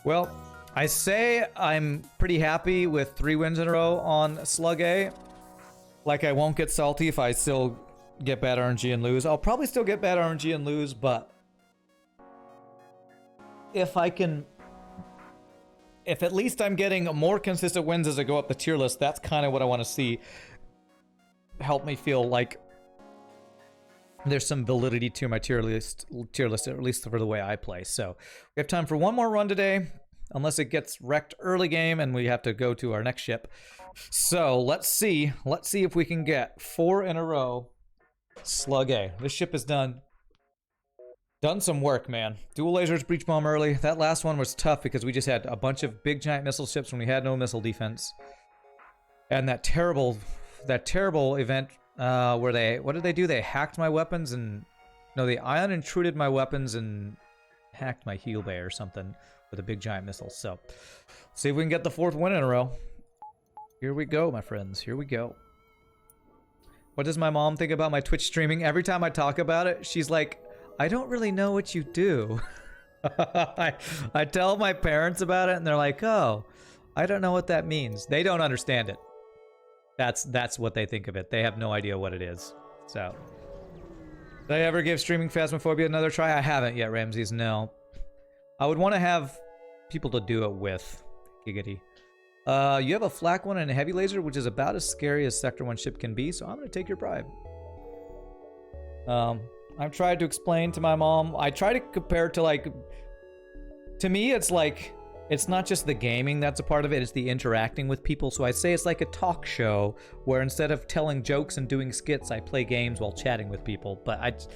Well, I say I'm pretty happy with 3 wins in a row on Slug A. Like, I won't get salty if I still get bad RNG and lose. I'll probably still get bad RNG and lose, but if I can... if at least I'm getting more consistent wins as I go up the tier list, that's kind of what I want to see. Help me feel like there's some validity to my tier list, at least for the way I play. So we have time for one more run today, unless it gets wrecked early game and we have to go to our next ship. So let's see if we can get 4 in a row. Slug A. This ship is done some work, man. Dual lasers, breach bomb early. That last one was tough because we just had a bunch of big giant missile ships when we had no missile defense. And that terrible event where they, what did they do? They hacked my weapons and, no, they ion intruded my weapons and hacked my heal bay or something with a big giant missile. So, see if we can get the 4th win in a row. Here we go, my friends. Here we go. What does my mom think about my Twitch streaming? Every time I talk about it, she's like, I don't really know what you do. I tell my parents about it and they're like, oh, I don't know what that means. They don't understand it. That's what they think of it. They have no idea what it is. So, did I ever give streaming Phasmophobia another try? I haven't yet, Ramses, no. I would want to have people to do it with. Giggity. You have a flak one and a heavy laser, which is about as scary as Sector 1 ship can be, so I'm going to take your bribe. I've tried to explain to my mom. I try to compare it to, like... to me, it's like... it's not just the gaming that's a part of it, it's the interacting with people. So I say it's like a talk show, where instead of telling jokes and doing skits, I play games while chatting with people. But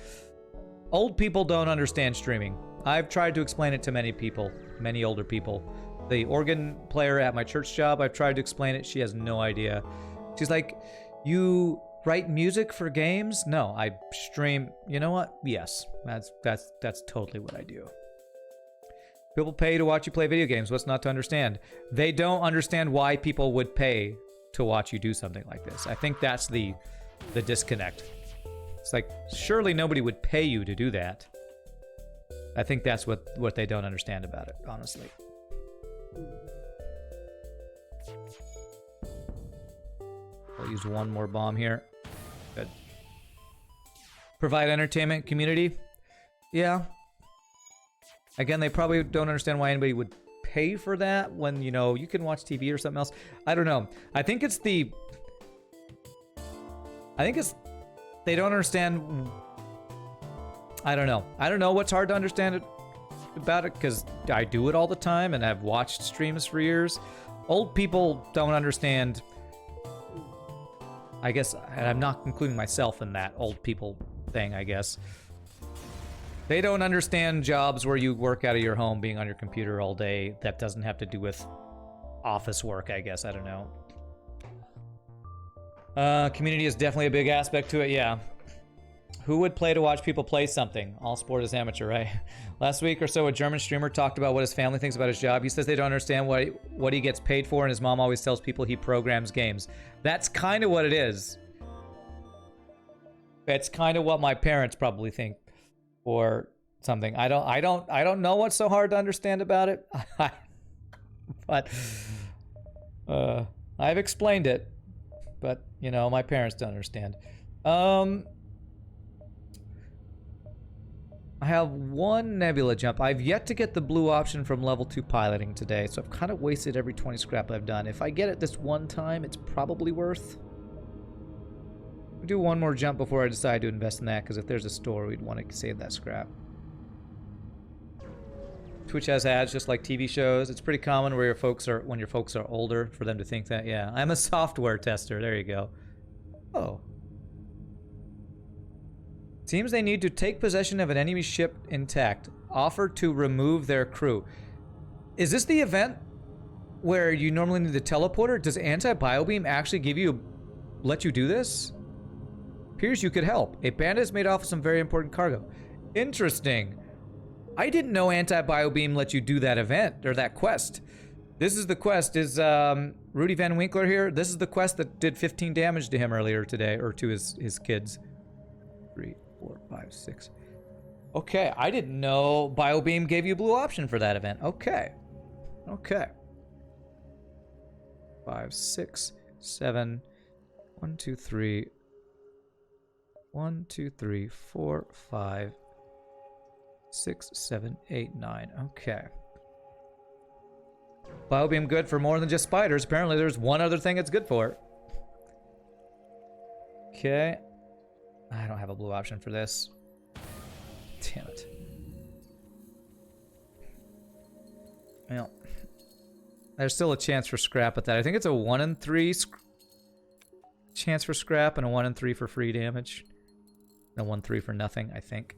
old people don't understand streaming. I've tried to explain it to many people, many older people. The organ player at my church job, I've tried to explain it. She has no idea. She's like, you write music for games? No, I stream. You know what? Yes, that's totally what I do. People pay to watch you play video games. What's not to understand? They don't understand why people would pay to watch you do something like this. I think that's the disconnect. It's like, surely nobody would pay you to do that. I think that's what they don't understand about it, honestly. I'll use one more bomb here. Good. Provide entertainment, community. Yeah. Again, they probably don't understand why anybody would pay for that when, you know, you can watch TV or something else. I don't know. I think it's they don't understand. I don't know. I don't know what's hard to understand about it because I do it all the time and I've watched streams for years. Old people don't understand. I guess, and I'm not including myself in that old people thing, I guess. They don't understand jobs where you work out of your home, being on your computer all day. That doesn't have to do with office work, I guess. I don't know. Community is definitely a big aspect to it, yeah. Who would play to watch people play something? All sport is amateur, right? Last week or so, a German streamer talked about what his family thinks about his job. He says they don't understand what he gets paid for, and his mom always tells people he programs games. That's kind of what it is. It's kind of what my parents probably think. Or something. I don't know what's so hard to understand about it. But I've explained it. But, you know, my parents don't understand. I have one nebula jump. I've yet to get the blue option from level 2 piloting today, so I've kind of wasted every 20 scrap I've done. If I get it this one time, it's probably worth. We'll do one more jump before I decide to invest in that, because if there's a store, we'd want to save that scrap. Twitch has ads just like TV shows. It's pretty common where when your folks are older for them to think that. Yeah, I'm a software tester. There you go. Oh. Seems they need to take possession of an enemy ship intact. Offer to remove their crew. Is this the event where you normally need the teleporter? Does anti-biobeam actually let you do this? Appears you could help. A bandit is made off of some very important cargo. Interesting. I didn't know anti-biobeam let you do that event, or that quest. This is the quest. Is Rudy Van Winkler here? This is the quest that did 15 damage to him earlier today, or to his kids. 3, 4, 5, 6. Okay, I didn't know Biobeam gave you a blue option for that event. Okay. Okay. 5, 6, 7. 1, 2, 3. 1, 2, 3, 4, 5, 6, 7, 8, 9. Okay. Biobeam good for more than just spiders. Apparently there's one other thing it's good for. Okay. I don't have a blue option for this. Damn it. Well, there's still a chance for scrap with that. I think it's a 1 in 3 chance for scrap and a 1 in 3 for free damage. And a 1-3 for nothing, I think.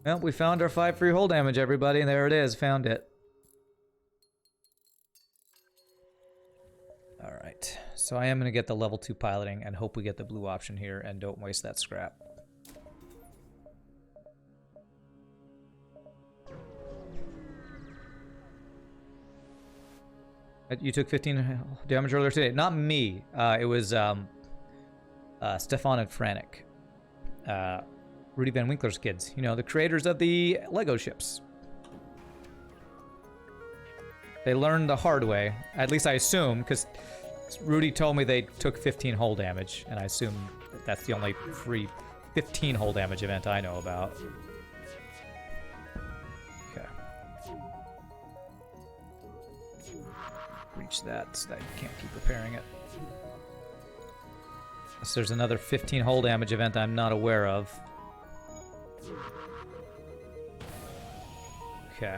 Well, we found our 5 free hull damage, everybody. There it is. Found it. Alright. So I am going to get the level 2 piloting and hope we get the blue option here and don't waste that scrap. You took 15 damage earlier today. Not me. It was Stefan and Franek. Rudy Van Winkler's kids. You know, the creators of the Lego ships. They learned the hard way. At least I assume, because Rudy told me they took 15 hull damage, and I assume that's the only free 15 hull damage event I know about. Okay. Reach that so that you can't keep repairing it. Unless there's another 15 hull damage event I'm not aware of. Okay.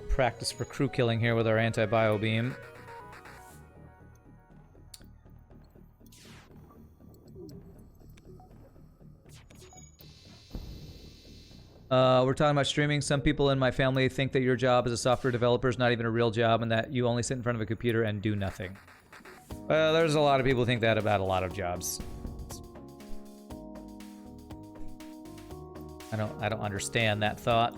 Practice for crew killing here with our anti-bio beam. We're talking about streaming. Some people in my family think that your job as a software developer is not even a real job and that you only sit in front of a computer and do nothing. There's a lot of people who think that about a lot of jobs. I don't understand that thought.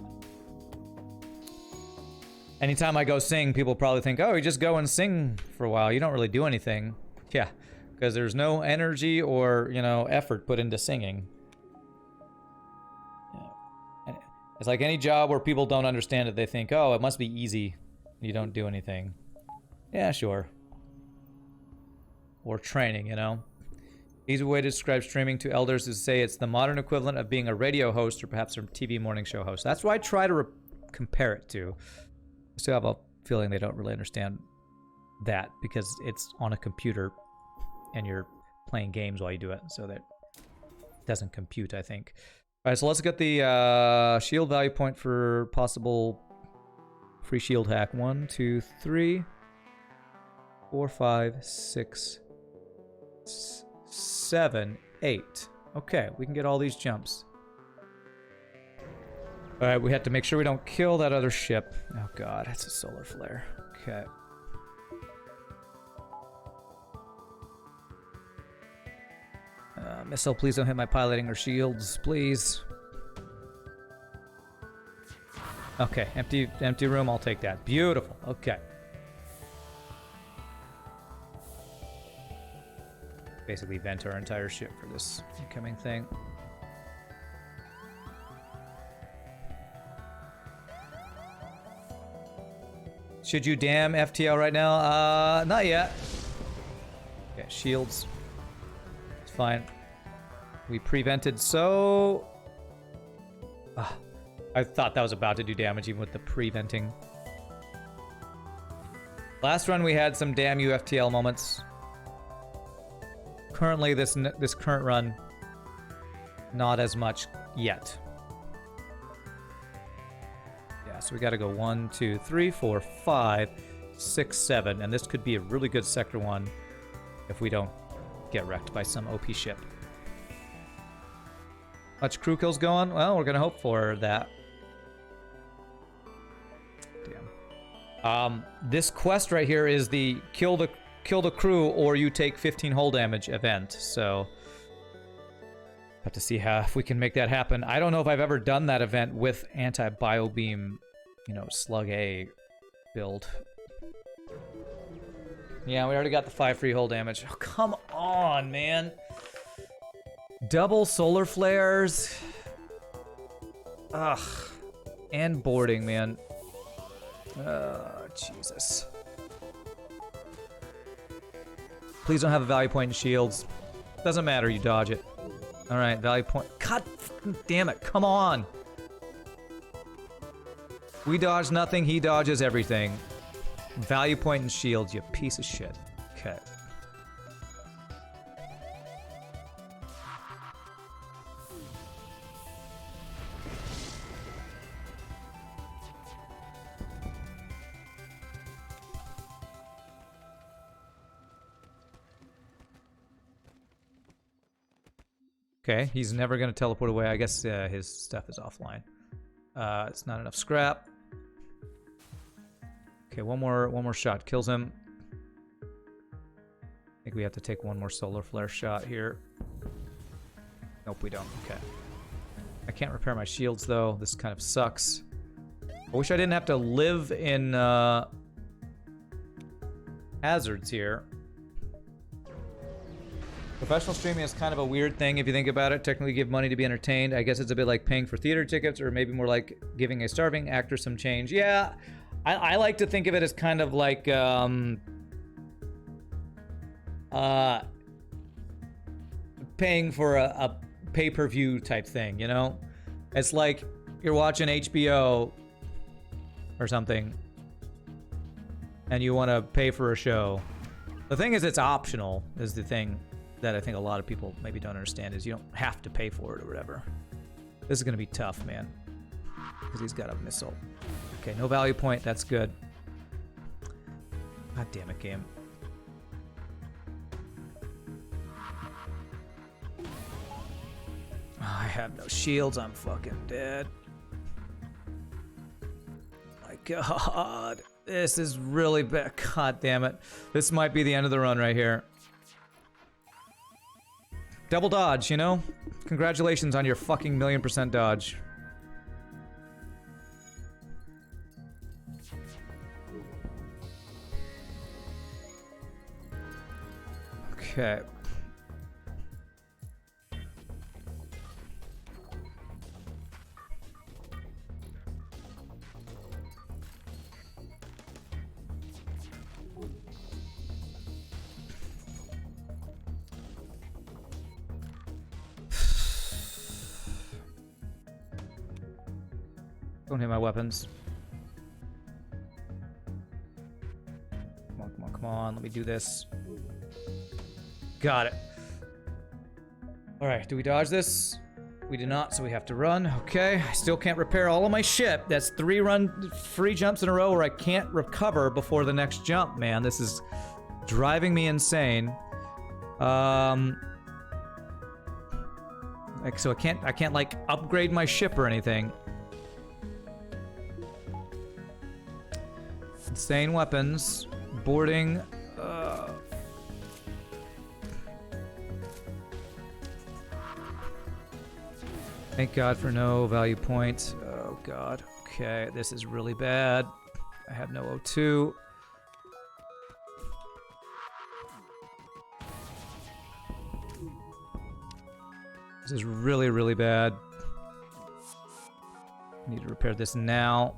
Anytime I go sing, people probably think, oh, you just go and sing for a while. You don't really do anything. Yeah, because there's no energy or, you know, effort put into singing. Yeah. It's like any job where people don't understand it. They think, oh, it must be easy. You don't do anything. Yeah, sure. Or training, you know. Easy way to describe streaming to elders is to say it's the modern equivalent of being a radio host or perhaps a TV morning show host. That's what I try to compare it to. I still have a feeling they don't really understand that because it's on a computer and you're playing games while you do it, so that doesn't compute, I think. All right, so let's get the shield value point for possible free shield hack. 1, 2, 3, 4, 5, 6, 7, 8. Okay, we can get all these jumps. Alright, we have to make sure we don't kill that other ship. Oh god, it's a solar flare. Okay. Missile, please don't hit my piloting or shields, please. Okay, empty room, I'll take that. Beautiful, okay. Basically vent our entire ship for this incoming thing. Should you damn FTL right now? Not yet. Okay, shields. It's fine. We prevented so... I thought that was about to do damage even with the preventing. Last run we had some damn UFTL moments. Currently, this current run, not as much yet. Yeah, so we got to go 1, 2, 3, 4, 5, 6, 7, and this could be a really good Sector 1 if we don't get wrecked by some OP ship. Much crew kills going? Well, we're gonna hope for that. Damn. This quest right here is the kill the crew or you take 15 hull damage event, so have to see if we can make that happen. I don't know if I've ever done that event with anti-bio beam, you know, Slug A build. Yeah, we already got the 5 free hull damage. Oh, come on, man. Double solar flares. Ugh. And boarding, man. Jesus. Please don't have a value point in shields. Doesn't matter, you dodge it. Alright, value point. God damn it, come on! We dodge nothing, he dodges everything. Value point in shields, you piece of shit. Okay. Okay, he's never gonna teleport away. I guess his stuff is offline. It's not enough scrap. Okay, one more shot kills him. I think we have to take one more solar flare shot here. Nope, we don't. Okay. I can't repair my shields though. This kind of sucks. I wish I didn't have to live in hazards here. Professional streaming is kind of a weird thing if you think about it. Technically give money to be entertained. I guess it's a bit like paying for theater tickets, or maybe more like giving a starving actor some change. Yeah, I like to think of it as kind of like paying for a pay-per-view type thing, you know? It's like you're watching HBO or something and you want to pay for a show. The thing is, it's optional, is the thing that I think a lot of people maybe don't understand, is you don't have to pay for it or whatever. This is gonna be tough, man, because he's got a missile. Okay, no value point, that's good. God damn it, game. Oh, I have no shields, I'm fucking dead. My God, this is really bad. God damn it. This might be the end of the run right here. Double dodge, you know? Congratulations on your fucking 1,000,000% dodge. Okay. Don't hit my weapons. Come on, come on, come on. Let me do this. Got it. Alright, do we dodge this? We do not, so we have to run. Okay, I still can't repair all of my shit. That's 3 free jumps in a row where I can't recover before the next jump, man. This is driving me insane. Like, so I can't like upgrade my ship or anything. Insane weapons. Boarding. Thank God for no value point. Oh God. Okay, this is really bad. I have no O2. This is really, really bad. I need to repair this now.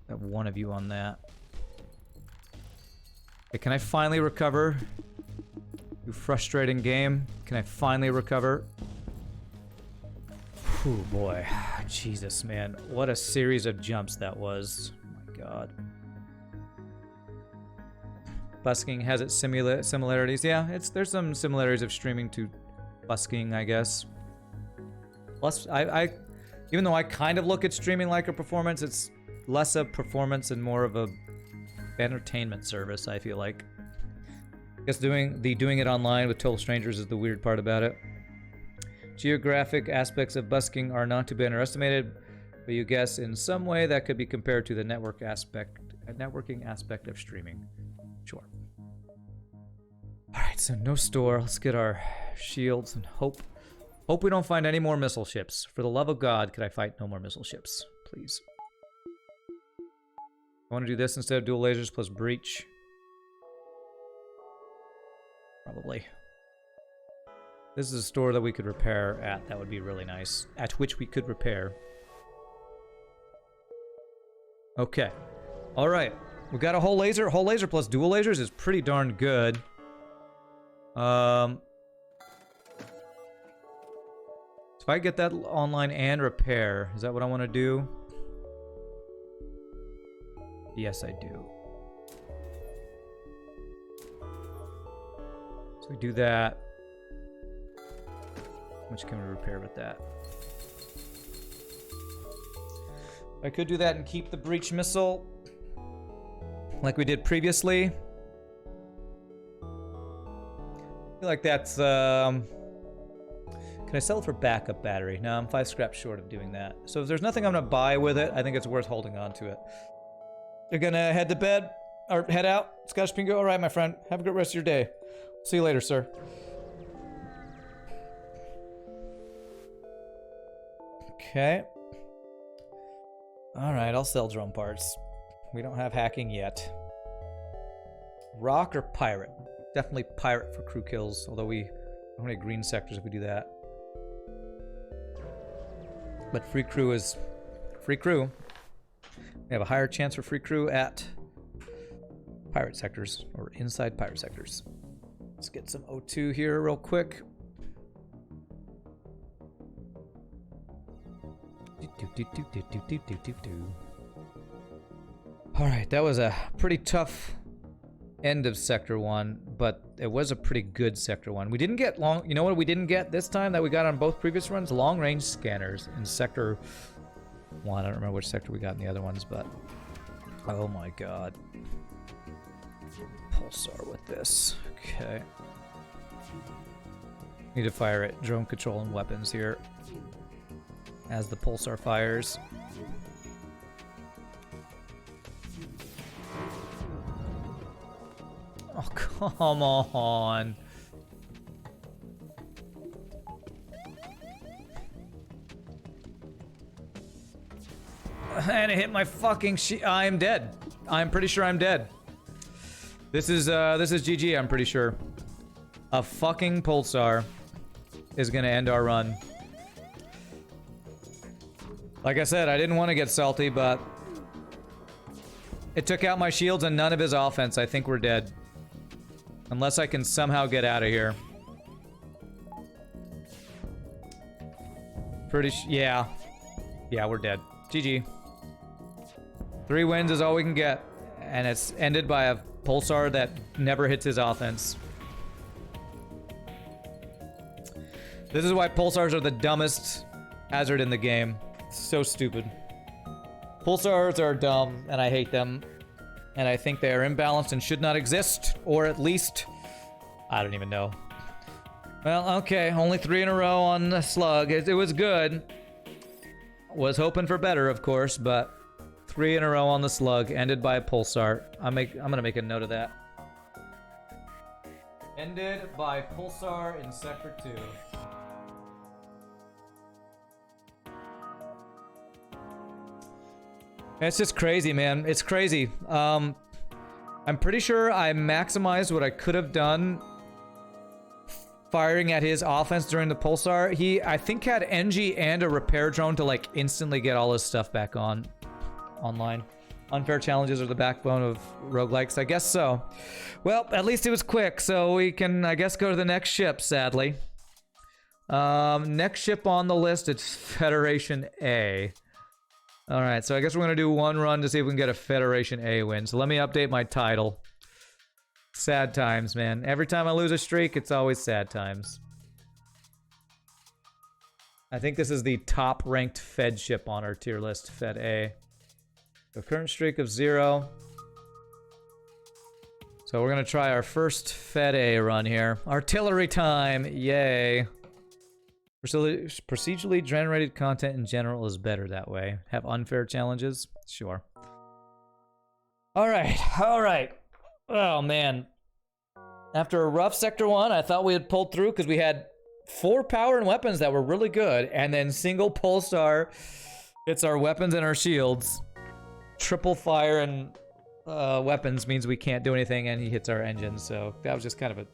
I have one of you on that. Okay, can I finally recover? You frustrating game. Can I finally recover? Whew, boy. Jesus, man. What a series of jumps that was. Oh my God. Busking has its similarities. Yeah, there's some similarities of streaming to busking, I guess. Plus, even though I kind of look at streaming like a performance, it's less a performance and more of a entertainment service, I feel like. I guess doing it online with total strangers is the weird part about it. Geographic aspects of busking are not to be underestimated, but you guess in some way that could be compared to the networking aspect of streaming. Sure. Alright, so no store. Let's get our shields and hope we don't find any more missile ships. For the love of God, could I fight no more missile ships? Please. I want to do this instead of dual lasers plus breach. probably. This is a store that we could repair at. That would be really nice. At which we could repair. Okay. Alright. We got a whole laser. Whole laser plus dual lasers is pretty darn good. So if I get that online and repair, is that what I want to do? Yes, I do. So we do that. How much can we repair with that? I could do that and keep the breach missile like we did previously. I feel like that's, can I sell it for backup battery? No, I'm 5 scraps short of doing that. So if there's nothing I'm gonna buy with it, I think it's worth holding on to it. You're gonna head to bed, or head out? Scottish Pingo? Alright, my friend. Have a good rest of your day. See you later, sir. Okay. Alright, I'll sell drone parts. We don't have hacking yet. Rock or pirate? Definitely pirate for crew kills, although we don't have green sectors if we do that. But free crew is free crew. We have a higher chance for free crew at pirate sectors, or inside pirate sectors. Let's get some O2 here real quick. Alright, that was a pretty tough end of Sector 1, but it was a pretty good Sector 1. We didn't get long... You know what we didn't get this time that we got on both previous runs? Long-range scanners in Sector 1. I don't remember which sector we got in the other ones, but... Oh my god. Pulsar with this. Okay. Need to fire it. Drone control and weapons here. As the Pulsar fires. Oh, come on. And it hit my fucking I'm dead. I'm pretty sure I'm dead. This is GG, I'm pretty sure. A fucking Pulsar is gonna end our run. Like I said, I didn't want to get salty, but it took out my shields and none of his offense. I think we're dead. Unless I can somehow get out of here. Yeah. Yeah, we're dead. GG. 3 wins is all we can get. And it's ended by a Pulsar that never hits his offense. This is why Pulsars are the dumbest hazard in the game. It's so stupid. Pulsars are dumb, and I hate them. And I think they are imbalanced and should not exist. Or at least... I don't even know. Well, okay. Only 3 in a row on the Slug. It was good. Was hoping for better, of course, but... 3 in a row on the Slug. Ended by a Pulsar. I'm gonna make a note of that. Ended by Pulsar in Sector 2. It's just crazy, man. It's crazy. I'm pretty sure I maximized what I could have done firing at his offense during the Pulsar. He, I think, had NG and a repair drone to, like, instantly get all his stuff back online. Unfair challenges are the backbone of roguelikes. I guess so. Well, at least it was quick, so we can, I guess, go to the next ship, sadly. Next ship on the list, it's Federation A. Alright, so I guess we're gonna do one run to see if we can get a Federation A win. So let me update my title. Sad times, man. Every time I lose a streak, it's always sad times. I think this is the top-ranked Fed ship on our tier list, Fed A. The current streak of 0. So we're gonna try our first Fed A run here. Artillery time! Yay! Procedurally generated content in general is better that way. Have unfair challenges? Sure. Alright, alright. Oh, man. After a rough Sector 1, I thought we had pulled through because we had 4 power and weapons that were really good, and then single Pulsar hits our weapons and our shields. Triple fire and weapons means we can't do anything, and he hits our engines, so that was just kind of a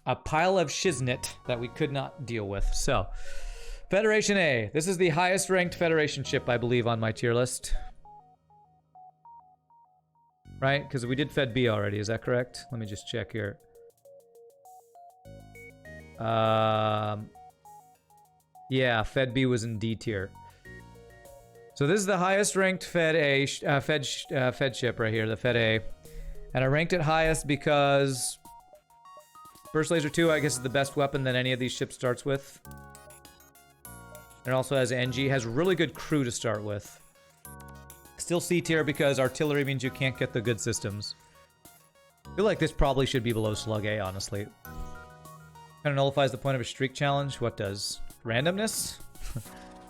a pile of shiznit that we could not deal with. So, Federation A. This is the highest ranked Federation ship, I believe, on my tier list. Right? Because we did Fed B already, is that correct? Let me just check here. Yeah, Fed B was in D tier. So this is the highest ranked Fed A, Fed ship right here, the Fed A. And I ranked it highest because Burst Laser 2, I guess, is the best weapon that any of these ships starts with. It also has NG, has really good crew to start with. Still C tier because artillery means you can't get the good systems. I feel like this probably should be below Slug A, honestly. Kind of nullifies the point of a streak challenge. What does? Randomness?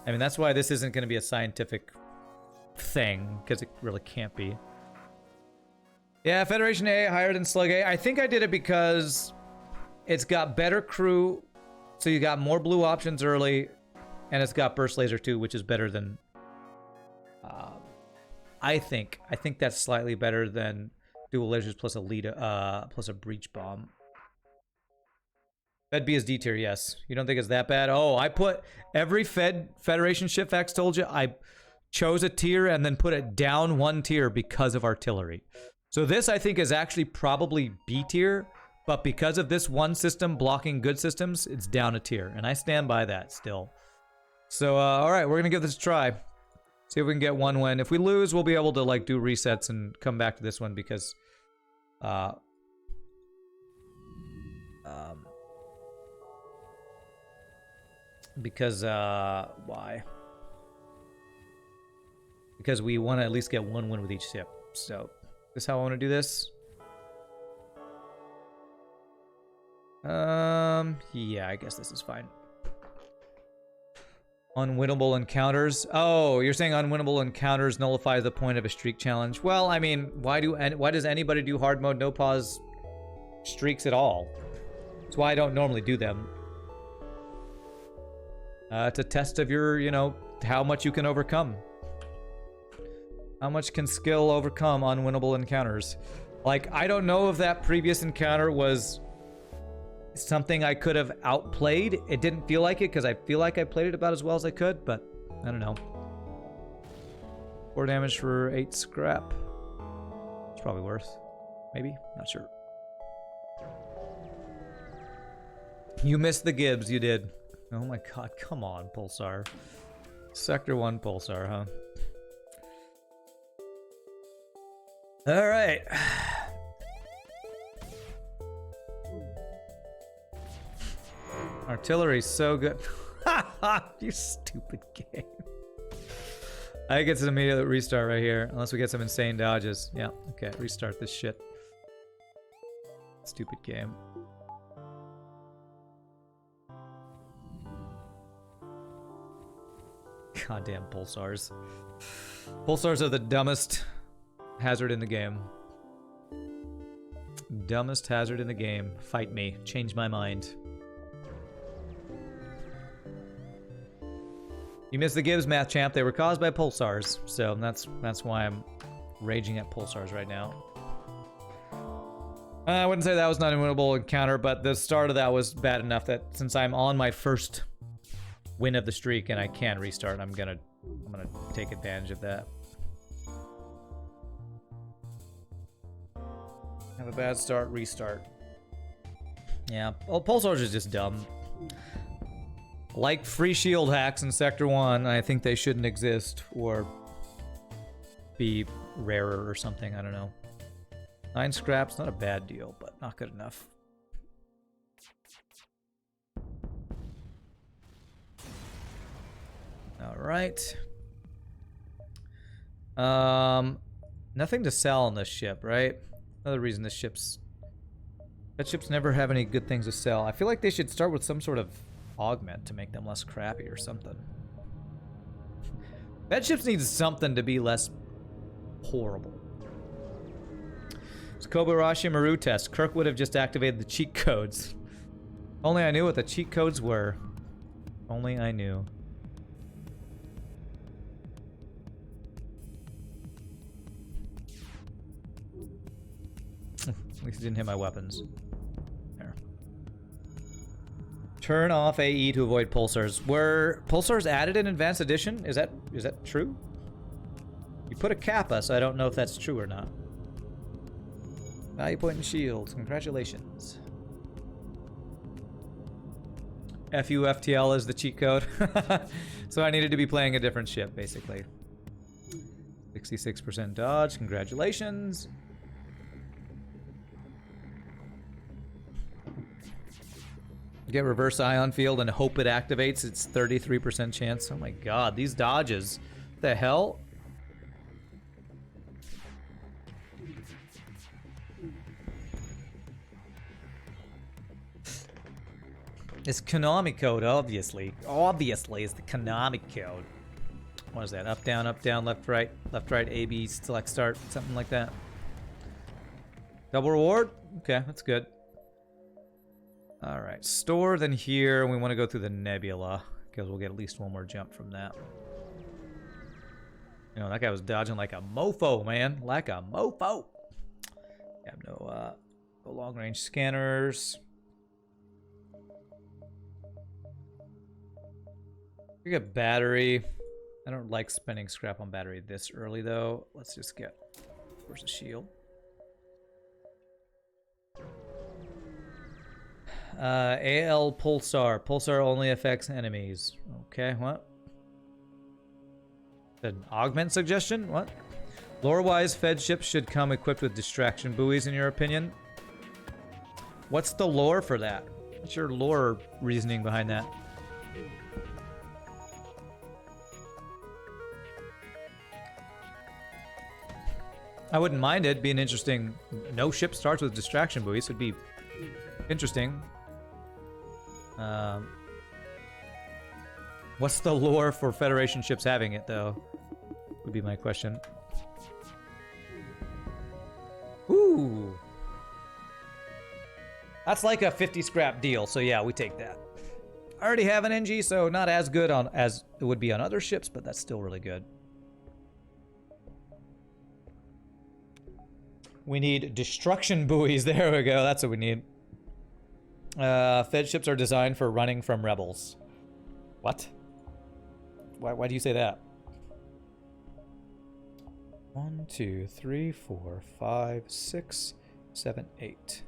I mean, that's why this isn't going to be a scientific thing, because it really can't be. Yeah, Federation A higher than Slug A. I think I did it because it's got better crew, so you got more blue options early, and it's got Burst Laser 2, which is better than... I think that's slightly better than dual lasers plus a lead, plus a breach bomb. Fed B is D tier, yes. You don't think it's that bad? Oh, I put every Federation ship, Fax told you, I chose a tier and then put it down one tier because of artillery. So this, I think, is actually probably B tier, but because of this one system blocking good systems, it's down a tier, and I stand by that still. So, all right, we're gonna give this a try. See if we can get one win. If we lose, we'll be able to, like, do resets and come back to this one because, why? Because we want to at least get one win with each ship. So, this is how I want to do this. Yeah, I guess this is fine. Unwinnable encounters. Oh, you're saying unwinnable encounters nullify the point of a streak challenge. Well, I mean, why does anybody do hard mode no pause streaks at all? That's why I don't normally do them. It's a test of your, you know, how much you can overcome. How much can skill overcome unwinnable encounters? Like, I don't know if that previous encounter was something I could have outplayed. It didn't feel like it because I feel like I played it about as well as I could, but I don't know. 4 damage for 8 scrap. It's probably worth. Maybe? Not sure. You missed the Gibbs, you did. Oh my god, come on, Pulsar. Sector 1 Pulsar, huh? Alright. Artillery's so good. You stupid game. I think it's an immediate restart right here. Unless we get some insane dodges. Yeah, okay, restart this shit. Stupid game. Goddamn Pulsars. Pulsars are the dumbest hazard in the game. Dumbest hazard in the game. Fight me. Change my mind. You missed the Gibbs, Math Champ. They were caused by Pulsars. So that's why I'm raging at Pulsars right now. I wouldn't say that was not an unwinnable encounter, but the start of that was bad enough that since I'm on my first win of the streak and I can restart, I'm gonna take advantage of that. Have a bad start, restart. Yeah, well, Pulsars is just dumb. Like free shield hacks in Sector 1, I think they shouldn't exist or be rarer or something, I don't know. 9 scraps, not a bad deal, but not good enough. Alright. Nothing to sell on this ship, right? Another reason that ships never have any good things to sell. I feel like they should start with some sort of augment to make them less crappy or something. Bed ships need something to be less horrible. It's Kobayashi Maru test. Kirk would have just activated the cheat codes. Only I knew what the cheat codes were. Only I knew. At least it didn't hit my weapons. There. Turn off AE to avoid pulsars. Were pulsars added in Advanced Edition? Is that true? You put a kappa, so I don't know if that's true or not. Value point and shields. Congratulations. FU FTL is the cheat code. So I needed to be playing a different ship, basically. 66% dodge. Congratulations. Get reverse ion field and hope it activates. It's 33% chance. Oh my god, these dodges. What the hell? It's Konami code, obviously. Obviously, it's the Konami code. What is that? Up, down, left, right, A, B, select, start, something like that. Double reward? Okay, that's good. Alright, store, then here, and we want to go through the nebula, because we'll get at least one more jump from that. You know, that guy was dodging like a mofo, man. Like a mofo. I have no long-range scanners. We got battery. I don't like spending scrap on battery this early, though. Let's just get... Where's the shield? AL Pulsar. Pulsar only affects enemies. Okay, what? An augment suggestion? What? Lore-wise, Fed ships should come equipped with distraction buoys, in your opinion? What's the lore for that? What's your lore reasoning behind that? I wouldn't mind it. It'd be an interesting... No ship starts with distraction buoys. It'd be interesting. What's the lore for Federation ships having it, though? Would be my question. Ooh. That's like a 50 scrap deal, so yeah, we take that. I already have an NG, so not as good on as it would be on other ships, but that's still really good. We need destruction buoys. There we go. That's what we need. Fed ships are designed for running from rebels. What? Why do you say that? 1, 2, 3, 4, 5, 6, 7, 8.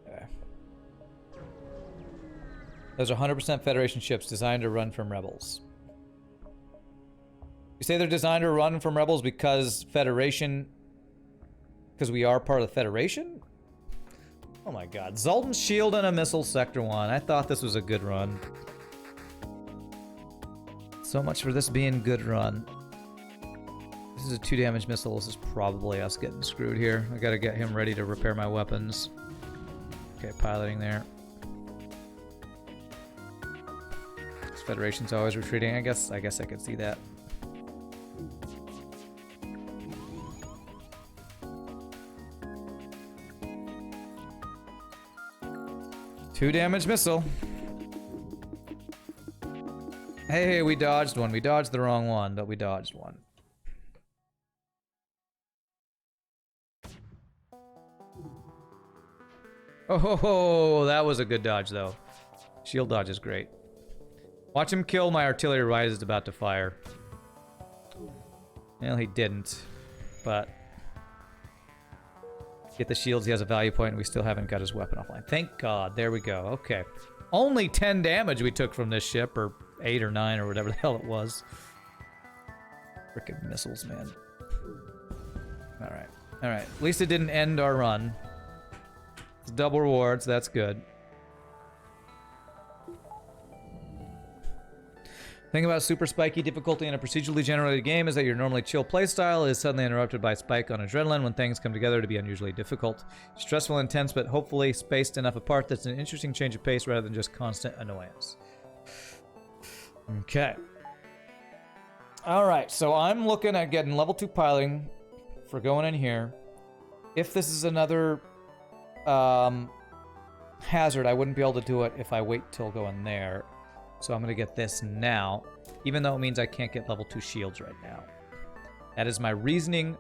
Okay. Those are 100% Federation ships designed to run from rebels. You say they're designed to run from rebels because Federation... Because we are part of the Federation? Oh my god. Zoltan's shield and a missile, Sector 1. I thought this was a good run. So much for this being good run. This is a 2 damage missile. This is probably us getting screwed here. I gotta get him ready to repair my weapons. Okay, piloting there. This Federation's always retreating. I guess I could see that. Two damage missile. Hey, we dodged one. We dodged the wrong one, but we dodged one. Oh, that was a good dodge, though. Shield dodge is great. Watch him kill my artillery right as it's about to fire. Well, he didn't, but... Get the shields, he has a value point, and we still haven't got his weapon offline. Thank God. There we go. Okay. Only 10 damage we took from this ship, or 8 or 9 or whatever the hell it was. Frickin' missiles, man. Alright. Alright. At least it didn't end our run. It's double rewards, that's good. The thing about super spiky difficulty in a procedurally generated game is that your normally chill playstyle is suddenly interrupted by a spike on adrenaline when things come together to be unusually difficult. Stressful, intense, but hopefully spaced enough apart that's an interesting change of pace rather than just constant annoyance. Okay. Alright, so I'm looking at getting level 2 piloting for going in here. If this is another hazard, I wouldn't be able to do it if I wait till going there. So I'm going to get this now, even though it means I can't get level 2 shields right now. That is my reasoning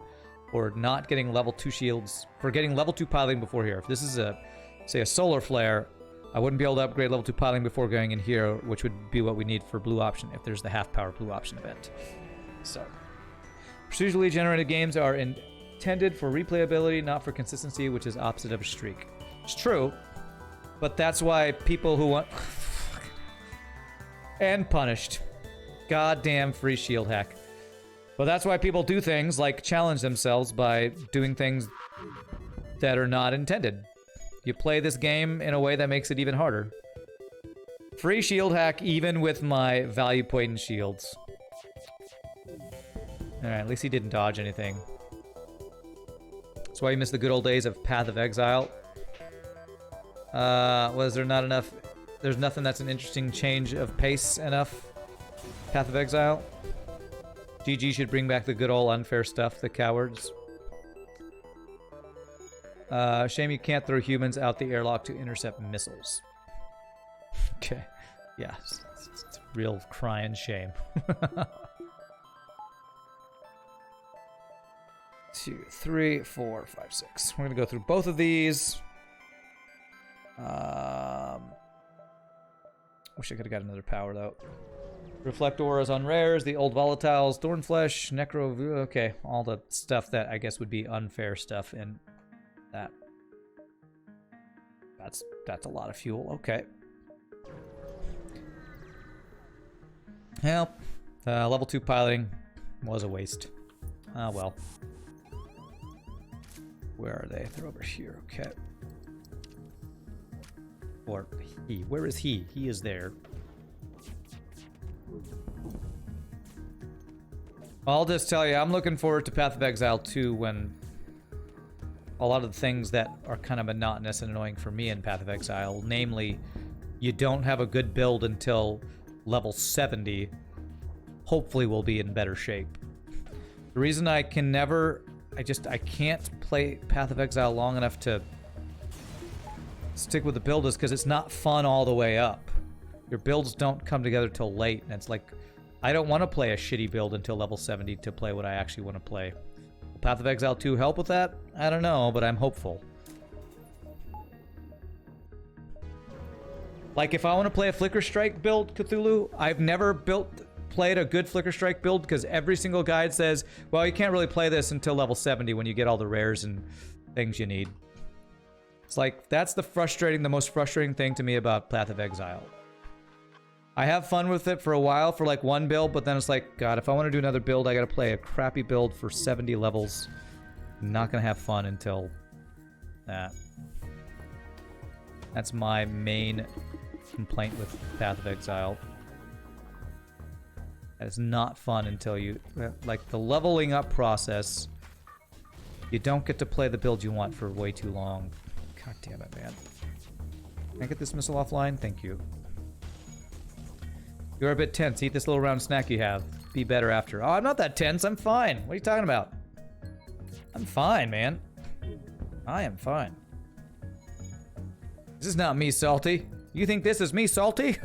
for not getting level 2 shields, for getting level 2 piloting before here. If this is a, say, a solar flare, I wouldn't be able to upgrade level 2 piloting before going in here, which would be what we need for blue option if there's the half-power blue option event. So, procedurally generated games are intended for replayability, not for consistency, which is opposite of a streak. It's true, but that's why people who want... and punished. Goddamn free shield hack. But that's why people do things like challenge themselves by doing things that are not intended. You play this game in a way that makes it even harder. Free shield hack even with my value point and shields. Alright, at least he didn't dodge anything. That's why you miss the good old days of Path of Exile. Was there not enough... There's nothing that's an interesting change of pace enough? Path of Exile? GG should bring back the good old unfair stuff, the cowards. Shame you can't throw humans out the airlock to intercept missiles. Okay. Yeah, it's a real crying shame. 2, 3, 4, 5, 6. We're gonna go through both of these. Wish I could have got another power though. Reflect auras on rares, the old volatiles, Thornflesh, Necro. Okay, all the stuff that I guess would be unfair stuff in that. That's a lot of fuel. Okay. Well, level 2 piloting was a waste. Ah, well. Where are they? They're over here. Okay. Or he. Where is he? He is there. I'll just tell you, I'm looking forward to Path of Exile 2 when a lot of the things that are kind of monotonous and annoying for me in Path of Exile, namely, you don't have a good build until level 70, hopefully will be in better shape. The reason I can never... I can't play Path of Exile long enough to stick with the build is because it's not fun all the way up. Your builds don't come together till late, and it's like, I don't want to play a shitty build until level 70 to play what I actually want to play. Will Path of Exile 2 help with that? I don't know, but I'm hopeful. Like, if I want to play a Flicker Strike build, Cthulhu, I've never played a good Flicker Strike build because every single guide says, well, you can't really play this until level 70 when you get all the rares and things you need. It's like, that's the most frustrating thing to me about Path of Exile. I have fun with it for a while for like one build, but then it's like, God, if I want to do another build, I gotta play a crappy build for 70 levels. I'm not gonna have fun until that. That's my main complaint with Path of Exile. It's not fun until you... Like, the leveling up process, you don't get to play the build you want for way too long. God damn it, man. Can I get this missile offline? Thank you. You're a bit tense. Eat this little round snack you have. Be better after. Oh, I'm not that tense. I'm fine. What are you talking about? I'm fine, man. I am fine. This is not me, Salty. You think this is me, Salty?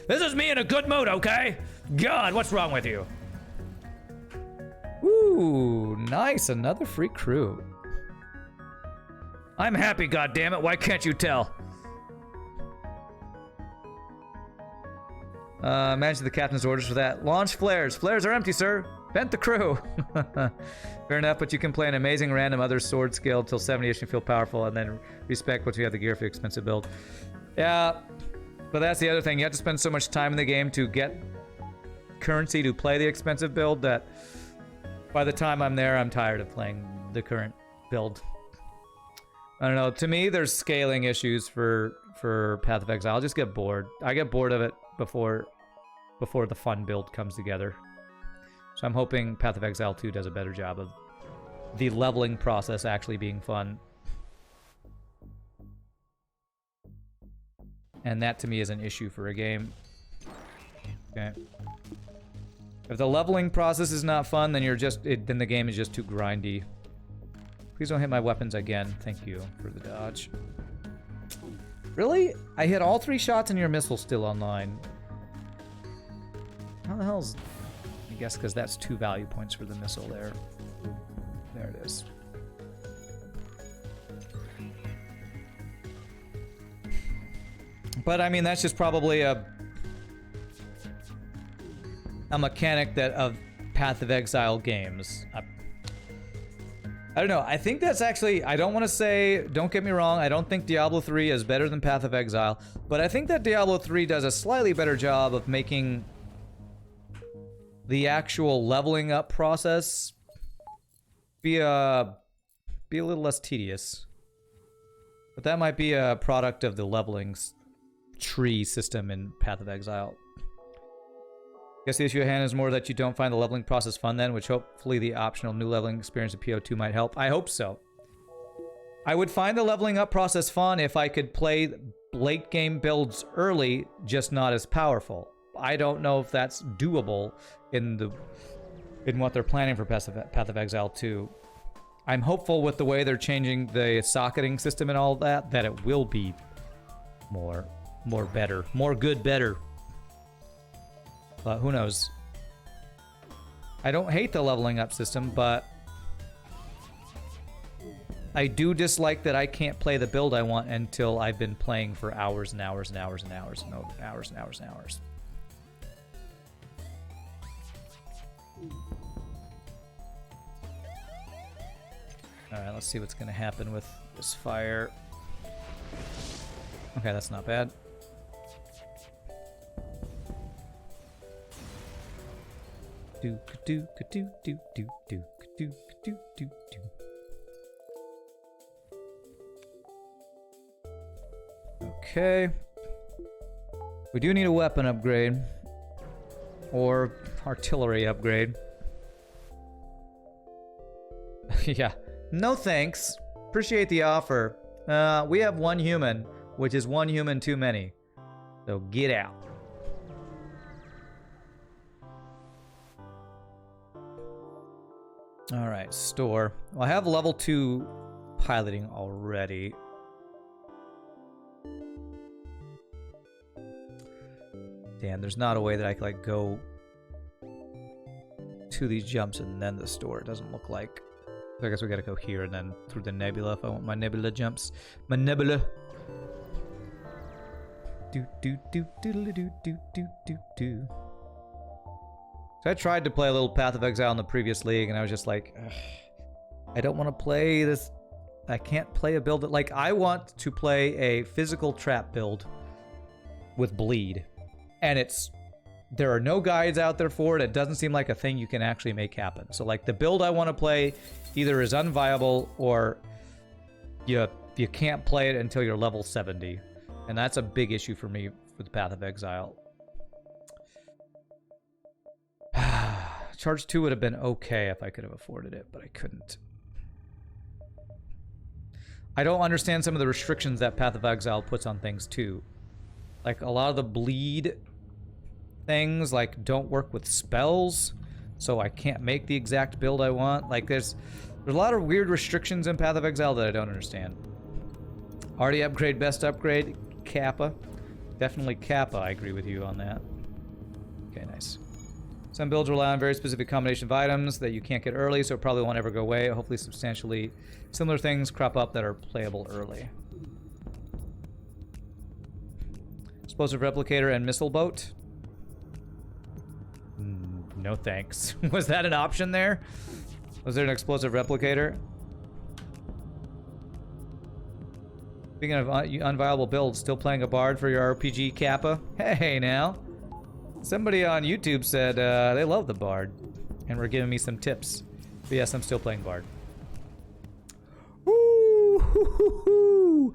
This is me in a good mood, okay? God, what's wrong with you? Ooh, nice. Another free crew. I'm happy, goddammit. Why can't you tell? Imagine the captain's orders for that. Launch flares. Flares are empty, sir. Vent the crew. Fair enough, but you can play an amazing random other sword skill till 70ish and feel powerful, and then respect once you have the gear for the expensive build. Yeah, but that's the other thing. You have to spend so much time in the game to get currency to play the expensive build that by the time I'm there, I'm tired of playing the current build. I don't know. To me, there's scaling issues for Path of Exile. I'll just get bored. I get bored of it before the fun build comes together. So I'm hoping Path of Exile 2 does a better job of the leveling process actually being fun. And that to me is an issue for a game. Okay. If the leveling process is not fun, then then the game is just too grindy. Please don't hit my weapons again. Thank you for the dodge. Really? I hit all 3 shots and your missile's still online. How the hell's... I guess because that's 2 value points for the missile there. There it is. But I mean, that's just probably a mechanic that of Path of Exile games. I don't know. I think that's actually, I don't want to say, don't get me wrong, I don't think Diablo 3 is better than Path of Exile, but I think that Diablo 3 does a slightly better job of making the actual leveling up process be a little less tedious. But that might be a product of the leveling tree system in Path of Exile. Guess the issue at hand is more that you don't find the leveling process fun then, which hopefully the optional new leveling experience of PO2 might help. I hope so. I would find the leveling up process fun if I could play late game builds early, just not as powerful. I don't know if that's doable in what they're planning for Path of Exile 2. I'm hopeful with the way they're changing the socketing system and all that it will be more better. More good, better. But who knows? I don't hate the leveling up system, but I do dislike that I can't play the build I want until I've been playing for hours and hours and hours and hours and hours and hours and hours. Alright, let's see what's going to happen with this fire. Okay, that's not bad. Do do do do do do do do do do. Okay. We do need a weapon upgrade or artillery upgrade. Yeah. No thanks. Appreciate the offer. We have one human, which is one human too many. So get out. Alright, store. Well, I have level 2 piloting already. Damn, there's not a way that I could like go to these jumps and then the store. It doesn't look like. So I guess we gotta go here and then through the nebula if I want my nebula jumps. My nebula. Do do do do do do do do do. So I tried to play a little Path of Exile in the previous league, and I was just like, ugh, I don't want to play this. I can't play a build that, like, I want to play a physical trap build with bleed. And there are no guides out there for it. It doesn't seem like a thing you can actually make happen. So, like, the build I want to play either is unviable or you can't play it until you're level 70. And that's a big issue for me with Path of Exile. Charge 2 would have been okay if I could have afforded it, but I couldn't. I don't understand some of the restrictions that Path of Exile puts on things too. Like a lot of the bleed things like don't work with spells, so I can't make the exact build I want. Like there's a lot of weird restrictions in Path of Exile that I don't understand. Already upgrade, best upgrade, Kappa. Definitely Kappa, I agree with you on that. Okay, nice. Some builds rely on very specific combination of items that you can't get early, so it probably won't ever go away. Hopefully substantially similar things crop up that are playable early. Explosive replicator and missile boat. No thanks. Was that an option there? Was there an explosive replicator? Speaking of unviable builds, still playing a bard for your RPG, Kappa? Hey now. Somebody on YouTube said they love the bard and were giving me some tips. But yes, I'm still playing bard. Woo!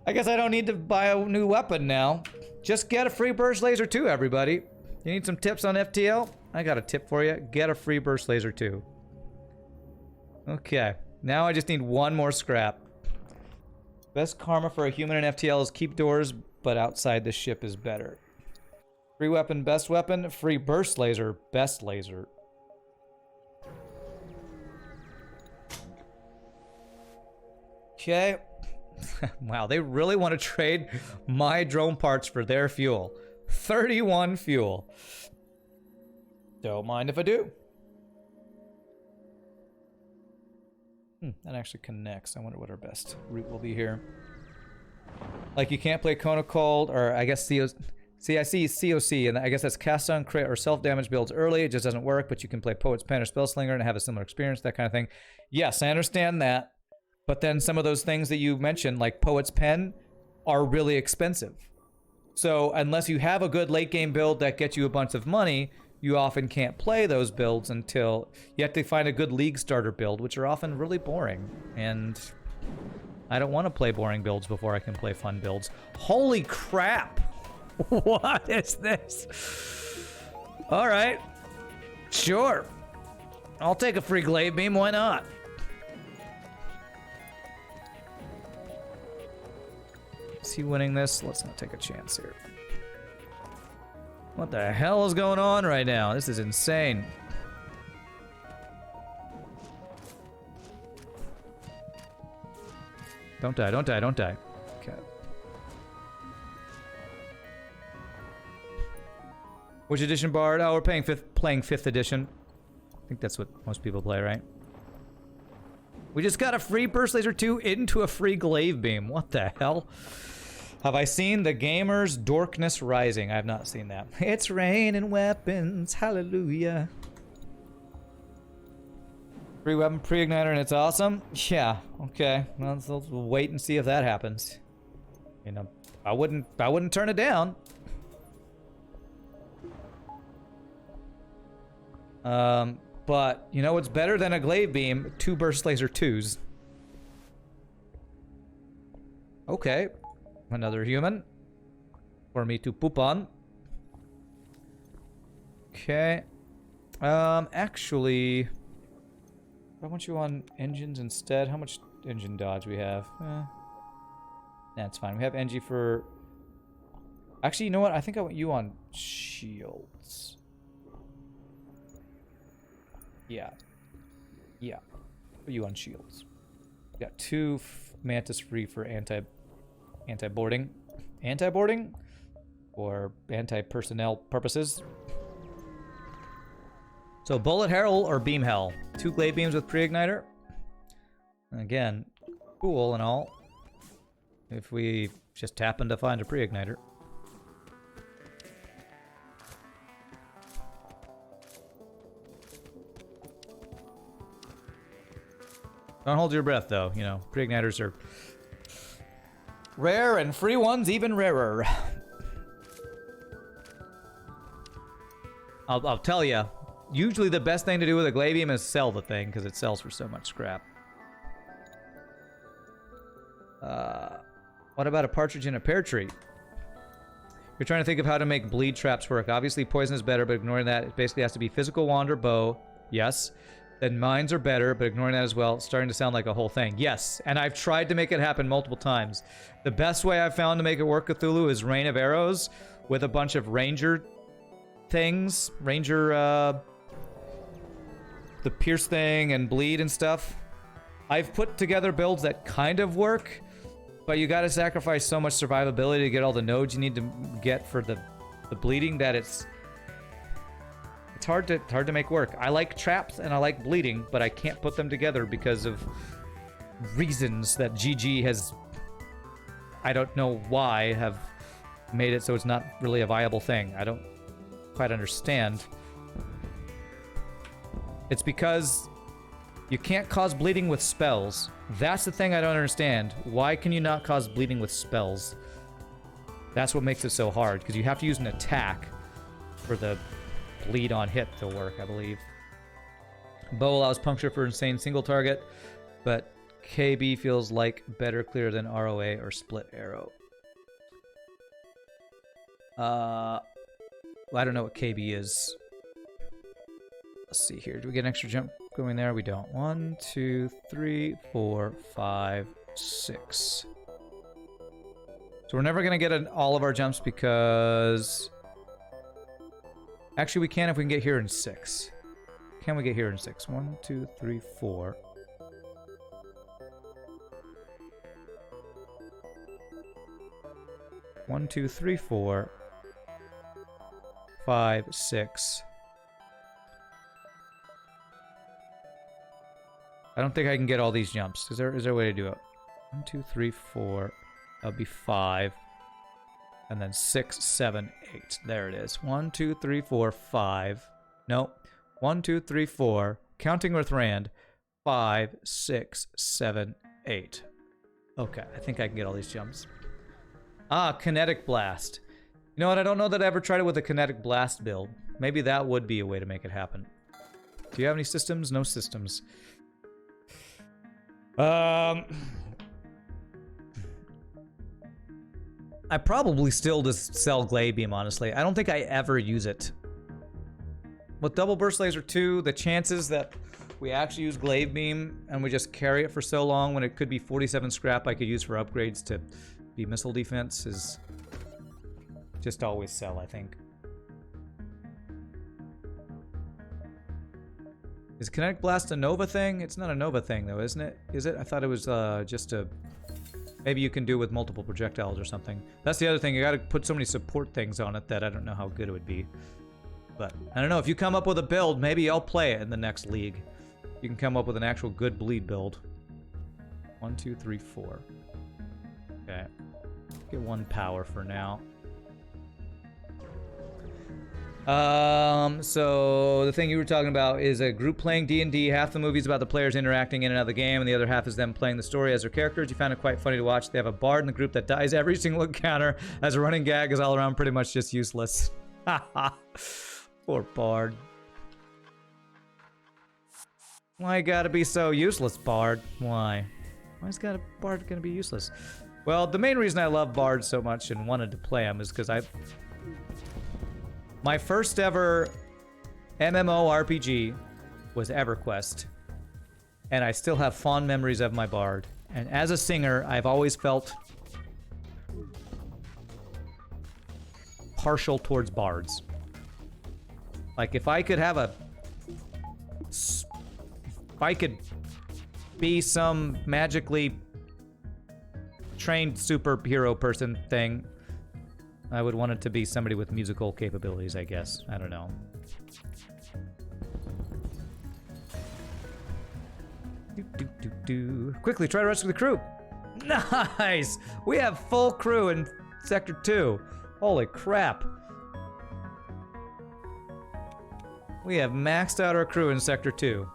I guess I don't need to buy a new weapon now. Just get a free burst laser too, everybody. You need some tips on FTL? I got a tip for you. Get a free burst laser too. Okay, now I just need one more scrap. Best karma for a human in FTL is keep doors, but outside the ship is better. Free weapon, best weapon. Free burst laser, best laser. Okay. Wow, they really want to trade my drone parts for their fuel. 31 fuel. Don't mind if I do. That actually connects. I wonder what our best route will be here. Like you can't play Kona Cold, or I guess COC. See, I see COC, and I guess that's cast on crit or self-damage builds early. It just doesn't work, but you can play Poet's Pen or Spellslinger and have a similar experience, that kind of thing. Yes, I understand that. But then some of those things that you mentioned, like Poet's Pen, are really expensive. So unless you have a good late-game build that gets you a bunch of money, you often can't play those builds until you have to find a good league starter build, which are often really boring. And I don't want to play boring builds before I can play fun builds. Holy crap! What is this? All right. Sure. I'll take a free glaive beam. Why not? Is he winning this? Let's not take a chance here. What the hell is going on right now? This is insane. Don't die, don't die, don't die. Okay. Which edition Bard? Oh, we're playing 5th edition. I think that's what most people play, right? We just got a free Burst Laser 2 into a free Glaive Beam. What the hell? Have I seen The Gamer's Dorkness Rising? I have not seen that. It's raining weapons. Hallelujah. Free weapon pre-igniter and it's awesome? Yeah, okay. Well, we'll wait and see if that happens. You know, I wouldn't turn it down. But you know what's better than a glaive beam? 2 burst laser 2s. Okay. Another human. For me to poop on. Okay. Actually, I want you on engines instead. How much engine dodge we have? That's fine. We have NG for... Actually, you know what? I think I want you on shields. Yeah. Yeah. Put you on shields. Got 2 Mantis free for anti-boarding. Anti-boarding? Or anti-personnel purposes. So Bullet Hell or Beam Hell. 2 glaive beams with pre-igniter. Again, cool and all. If we just happen to find a pre-igniter. Don't hold your breath, though. You know, pre-igniters are rare, and free ones even rarer. I'll tell you. Usually the best thing to do with a glaive beam is sell the thing, because it sells for so much scrap. What about a partridge in a pear tree? You're trying to think of how to make bleed traps work. Obviously poison is better, but ignoring that, it basically has to be physical wand or bow. Yes. Then mines are better, but ignoring that as well, it's starting to sound like a whole thing. Yes, and I've tried to make it happen multiple times. The best way I've found to make it work, Cthulhu, is Rain of Arrows with a bunch of ranger things. Ranger, the pierce thing and bleed and stuff. I've put together builds that kind of work, but you gotta sacrifice so much survivability to get all the nodes you need to get for the bleeding that it's hard to make work. I like traps and I like bleeding, but I can't put them together because of reasons that GG has, I don't know why, have made it so it's not really a viable thing. I don't quite understand. It's because you can't cause bleeding with spells. That's the thing I don't understand. Why can you not cause bleeding with spells? That's what makes it so hard, because you have to use an attack for the bleed on hit to work, I believe. Bow allows puncture for insane single target, but KB feels like better clear than ROA or split arrow. Well, I don't know what KB is. Let's see here. Do we get an extra jump going there? We don't. 1, 2, 3, 4, 5, 6. So we're never going to get all of our jumps because... Actually, we can if we can get here in 6. Can we get here in 6? 1, 2, 3, 4. One, 2, 3, 4, 5, 6. I don't think I can get all these jumps. Is there a way to do it? 1, 2, 3, 4, That would be 5. And then 6, 7, 8. There it is. 1, 2, 3, 4, 5. Nope. 1, 2, 3, 4. Counting with Rand. 5, 6, 7, 8. Okay, I think I can get all these jumps. Ah, Kinetic Blast. You know what? I don't know that I ever tried it with a Kinetic Blast build. Maybe that would be a way to make it happen. Do you have any systems? No systems. I probably still just sell Glaive Beam, honestly. I don't think I ever use it. With Double Burst Laser 2, the chances that we actually use Glaive Beam and we just carry it for so long when it could be 47 scrap I could use for upgrades to be missile defense is just always sell, I think. Is Kinetic Blast a Nova thing? It's not a Nova thing, though, isn't it? Is it? I thought it was just a... Maybe you can do it with multiple projectiles or something. That's the other thing. You gotta put so many support things on it that I don't know how good it would be. But, I don't know. If you come up with a build, maybe I'll play it in the next league. You can come up with an actual good bleed build. 1, 2, 3, 4. Okay. Get 1 power for now. So the thing you were talking about is a group playing D&D. Half the movie's about the players interacting in and out of the game, and the other half is them playing the story as their characters. You found it quite funny to watch. They have a bard in the group that dies every single encounter as a running gag, is all around pretty much just useless. Poor bard. Why gotta be so useless, bard? Why? Why's bard gonna be useless? Well, the main reason I love bards so much and wanted to play them is because my first ever MMORPG was EverQuest, and I still have fond memories of my bard. And as a singer, I've always felt partial towards bards. Like, if I could be some magically trained superhero person thing, I would want it to be somebody with musical capabilities, I guess. I don't know. Quickly, try to rescue the crew. Nice! We have full crew in Sector 2. Holy crap. We have maxed out our crew in Sector 2.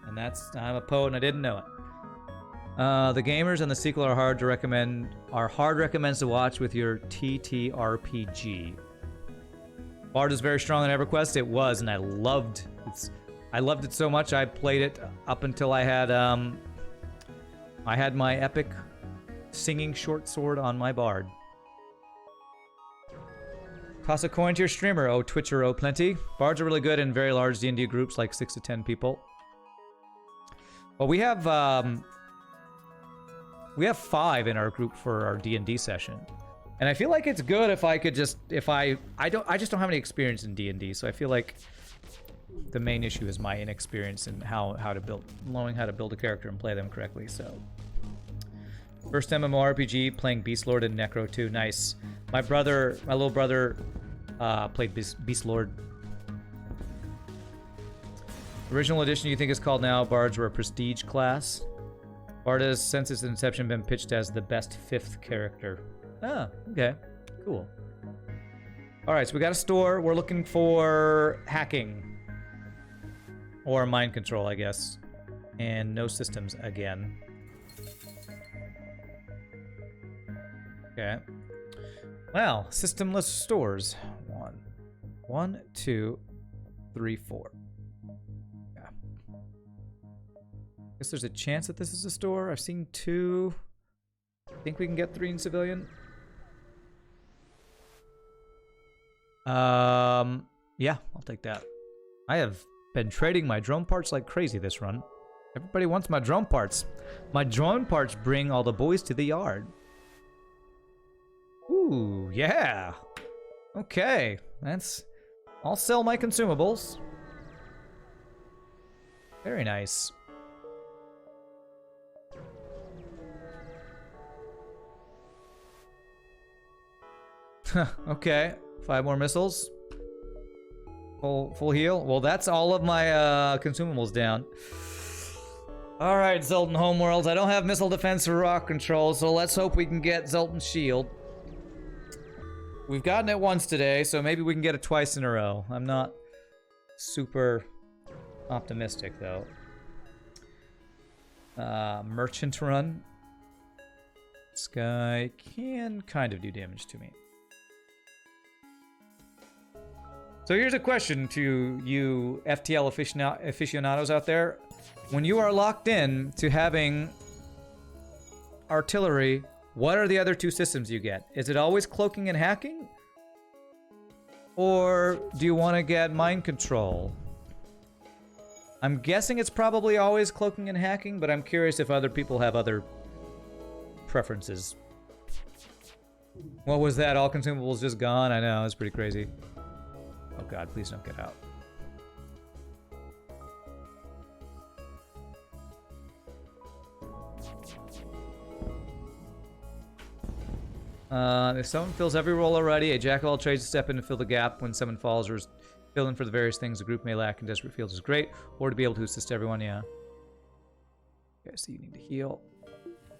And I'm a poet and I didn't know it. The gamers and the sequel are hard recommends to watch with your TTRPG. Bard is very strong in EverQuest. It was, and I loved it so much I played it up until I had my epic singing short sword on my bard. Toss a coin to your streamer, oh Twitcher, oh plenty. Bards are really good in very large D&D groups, like 6 to 10 people. Well, we have 5 in our group for our D&D session. And I feel like it's good if I could just, I just don't have any experience in D&D, so I feel like the main issue is my inexperience in knowing how to build a character and play them correctly, so. First MMORPG, playing Beastlord and Necro 2, nice. My little brother, played Beastlord. Original edition you think is called now, Bards were a prestige class. Bard has, since its inception, been pitched as the best 5th character. Ah, okay. Cool. Alright, so we got a store. We're looking for hacking. Or mind control, I guess. And no systems again. Okay. Well, systemless stores. 1, 2, 3, 4. Guess there's a chance that this is a store. I've seen 2. Think we can get 3 in civilian? Yeah, I'll take that. I have been trading my drone parts like crazy this run. Everybody wants my drone parts. My drone parts bring all the boys to the yard. Ooh, yeah. Okay, I'll sell my consumables. Very nice. Okay, 5 more missiles. Full heal. Well, that's all of my consumables down. Alright, Zoltan Homeworlds. I don't have missile defense or rock control, so let's hope we can get Zoltan Shield. We've gotten it once today, so maybe we can get it twice in a row. I'm not super optimistic, though. Merchant Run. This guy can kind of do damage to me. So here's a question to you FTL aficionados out there. When you are locked in to having artillery, what are the other two systems you get? Is it always cloaking and hacking? Or do you want to get mind control? I'm guessing it's probably always cloaking and hacking, but I'm curious if other people have other preferences. What was that? All consumables just gone? I know, it's pretty crazy. Oh god, please don't get out. If someone fills every role already, a jack of all trades to step in to fill the gap when someone falls, or fill in for the various things the group may lack in desperate fields is great, or to be able to assist everyone, yeah. Okay, so you need to heal.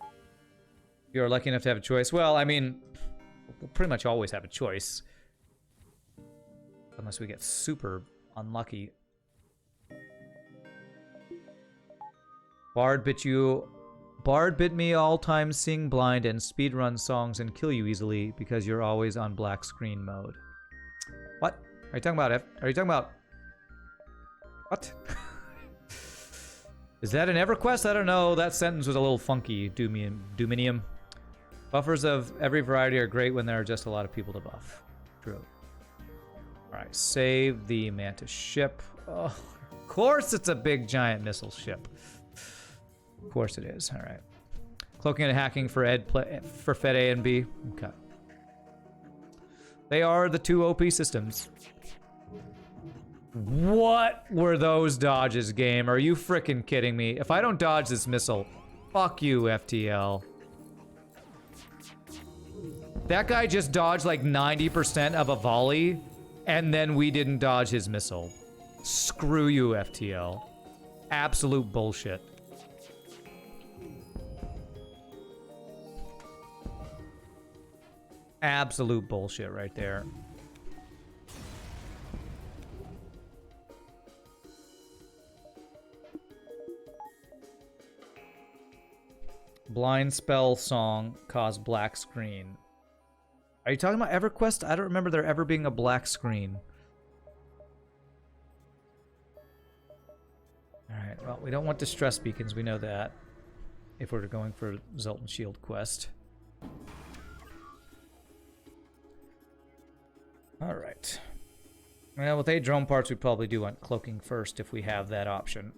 If you're lucky enough to have a choice. Well, I mean, we'll pretty much always have a choice. Unless we get super unlucky. Bard bit me all time sing blind and speedrun songs and kill you easily because you're always on black screen mode. What? Are you talking about Are you talking about... What? Is that an EverQuest? I don't know. That sentence was a little funky. Doominium. Buffers of every variety are great when there are just a lot of people to buff. True. Alright, save the Mantis ship. Oh, of course it's a big giant missile ship. Of course it is. All right. Cloaking and hacking for Fed A and B. Okay. They are the two OP systems. What were those dodges, game? Are you freaking kidding me? If I don't dodge this missile, fuck you, FTL. That guy just dodged like 90% of a volley, and then we didn't dodge his missile. Screw you, FTL. Absolute bullshit. Absolute bullshit right there. Blind spell song caused black screen. Are you talking about EverQuest? I don't remember there ever being a black screen. Alright, well, we don't want distress beacons, we know that. If we're going for Zoltan Shield quest. Alright. Well, with 8 drone parts, we probably do want cloaking first if we have that option.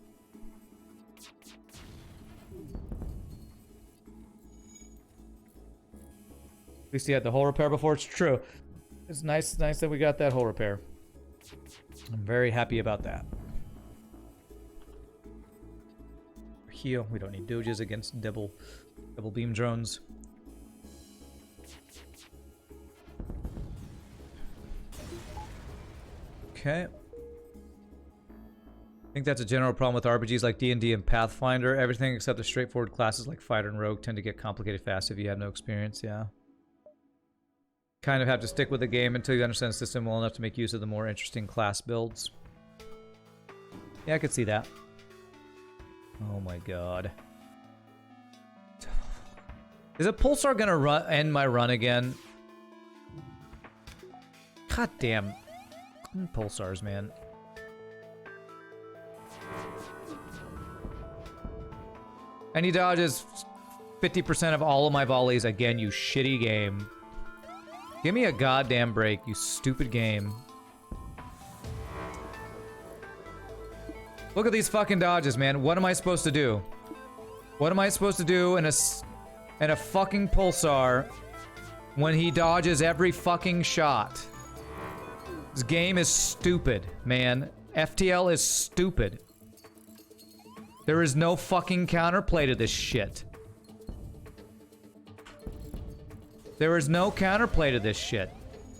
At least he had the hull repair before. It's true. It's nice that we got that hull repair. I'm very happy about that. Heal. We don't need doges against double beam drones. Okay. I think that's a general problem with RPGs like D&D and Pathfinder. Everything except the straightforward classes like Fighter and Rogue tend to get complicated fast if you have no experience, yeah. Kind of have to stick with the game until you understand the system well enough to make use of the more interesting class builds. Yeah, I could see that. Oh my god. Is a Pulsar gonna end my run again? God damn. Pulsars, man. And he dodges 50% of all of my volleys again, you shitty game. Give me a goddamn break, you stupid game. Look at these fucking dodges, man. What am I supposed to do? What am I supposed to do in a fucking Pulsar when he dodges every fucking shot? This game is stupid, man. FTL is stupid. There is no fucking counterplay to this shit. There is no counterplay to this shit.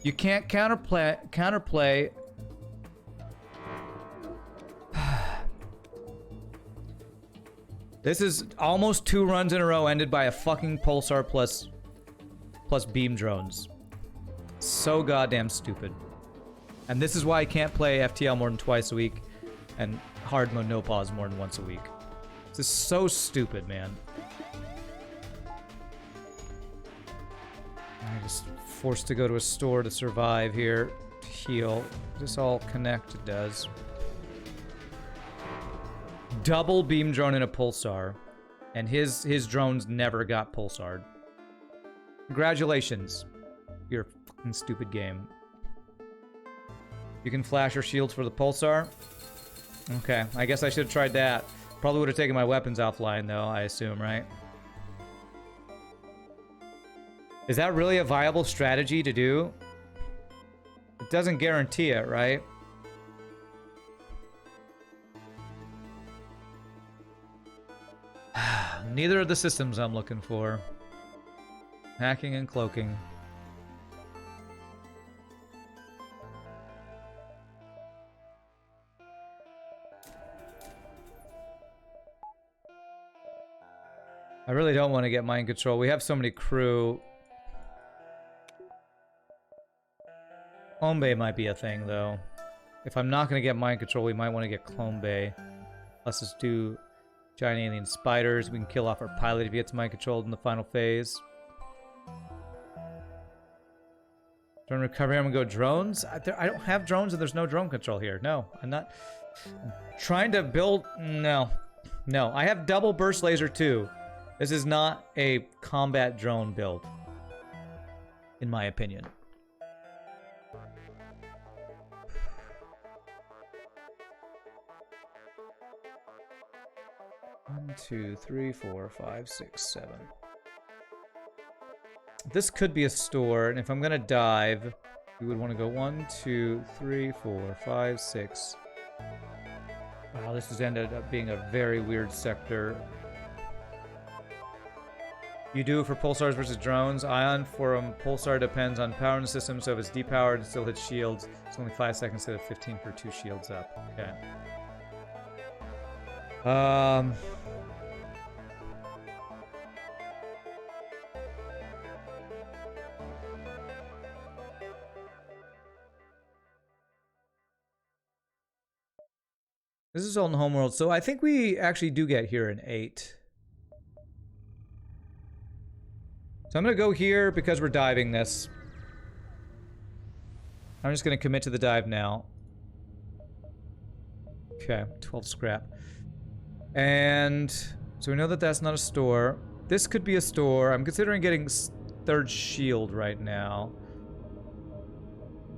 You can't counterplay. This is almost 2 runs in a row ended by a fucking Pulsar plus beam drones. So goddamn stupid. And this is why I can't play FTL more than twice a week and hard mode no pause more than once a week. This is so stupid, man. I'm just forced to go to a store to survive here, to heal. This all connect? It does. Double beam drone in a Pulsar, and his drones never got Pulsar'd. Congratulations, you're a fucking stupid game. You can flash your shields for the Pulsar? Okay, I guess I should have tried that. Probably would have taken my weapons offline though, I assume, right? Is that really a viable strategy to do? It doesn't guarantee it, right? Neither of the systems I'm looking for. Hacking and cloaking. I really don't want to get mind control. We have so many crew. Clone Bay might be a thing, though. If I'm not going to get mind control, we might want to get Clone Bay. Let's just do giant alien spiders. We can kill off our pilot if he gets mind controlled in the final phase. Drone recovery, I'm going to go drones. I don't have drones and there's no drone control here. No, I'm not. I'm trying to build... No. No, I have double burst laser too. This is not a combat drone build, in my opinion. One, two, three, four, five, six, seven. This could be a store, and if I'm gonna dive, we would want to go 1, 2, 3, 4, 5, 6. Wow, this has ended up being a very weird sector. You do for pulsars versus drones. Ion for pulsar depends on power in the system, so if it's depowered, it still hits shields. It's only 5 seconds instead of 15 for 2 shields up. Okay. This is Zoltan Homeworld, so I think we actually do get here in 8. So I'm going to go here because we're diving this. I'm just going to commit to the dive now. Okay, 12 scrap. And so we know that that's not a store. This could be a store. I'm considering getting 3rd shield right now.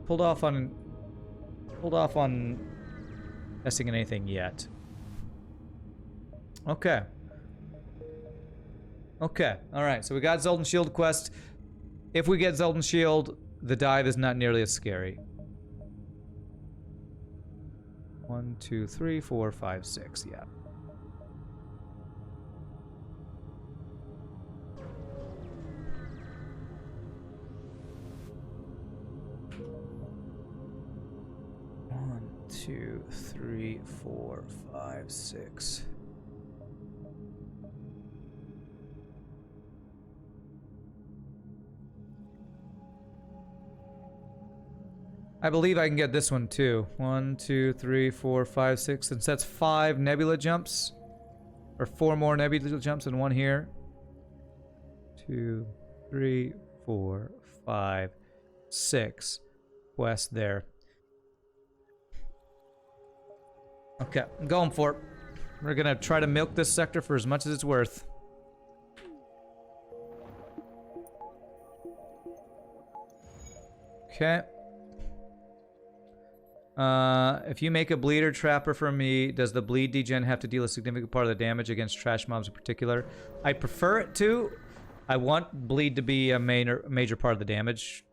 Pulled off on testing in anything yet. Okay. Okay, alright, so we got Zoltan Shield quest. If we get Zoltan Shield, the dive is not nearly as scary. 1, 2, 3, 4, 5, 6, yeah. One, 2, 3, 4, 5, 6. I believe I can get this one too. 1, 2, 3, 4, 5, 6. Since that's 5 nebula jumps. Or 4 more nebula jumps and 1 here. 2, 3, 4, 5, 6. Quest there. Okay, I'm going for it. We're gonna try to milk this sector for as much as it's worth. Okay. If you make a bleeder trapper for me, does the bleed degen have to deal a significant part of the damage against trash mobs in particular? I prefer it to. I want bleed to be a major part of the damage.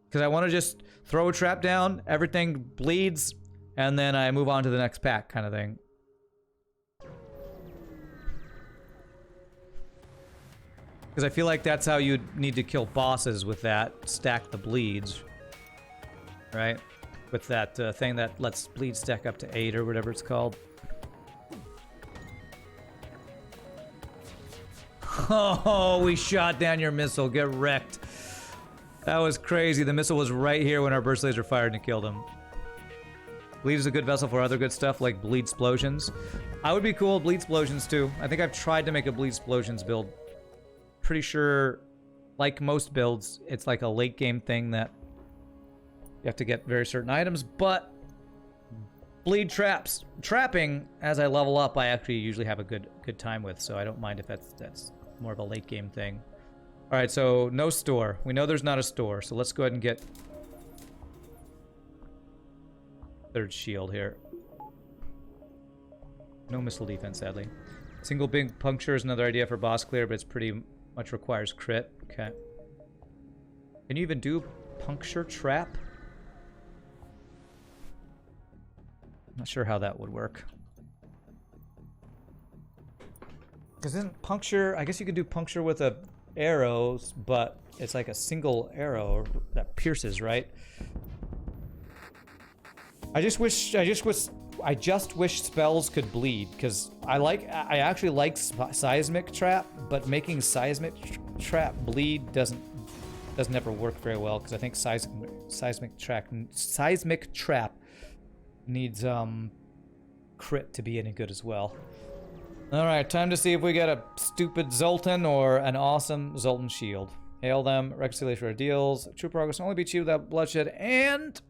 Because I want to just throw a trap down, everything bleeds, and then I move on to the next pack kind of thing. Because I feel like that's how you'd need to kill bosses with that. Stack the bleeds. Right? with that thing that lets bleed stack up to 8 or whatever it's called. Oh, we shot down your missile. Get wrecked. That was crazy. The missile was right here when our burst laser fired and killed him. Bleed is a good vessel for other good stuff like bleed explosions. I would be cool with bleed explosions too. I think I've tried to make a bleed explosions build. Pretty sure, like most builds, it's like a late game thing that you have to get very certain items, but bleed trapping as I level up, I actually usually have a good time with, so I don't mind if that's more of a late game thing. All right, so no store. We know there's not a store, so let's go ahead and get third shield here. No missile defense, sadly. Single big puncture is another idea for boss clear, but it's pretty much requires crit. Okay. Can you even do puncture trap? Not sure how that would work. Because then puncture, I guess you could do puncture with a arrows, but it's like a single arrow that pierces, right? I just wish spells could bleed, because I actually like seismic trap, but making seismic trap bleed doesn't ever work very well, because I think seismic trap needs crit to be any good as well. All right, time to see if we get a stupid Zoltan or an awesome Zoltan shield. Hail them. Reconciliation for deals. True progress can only be achieved without bloodshed, and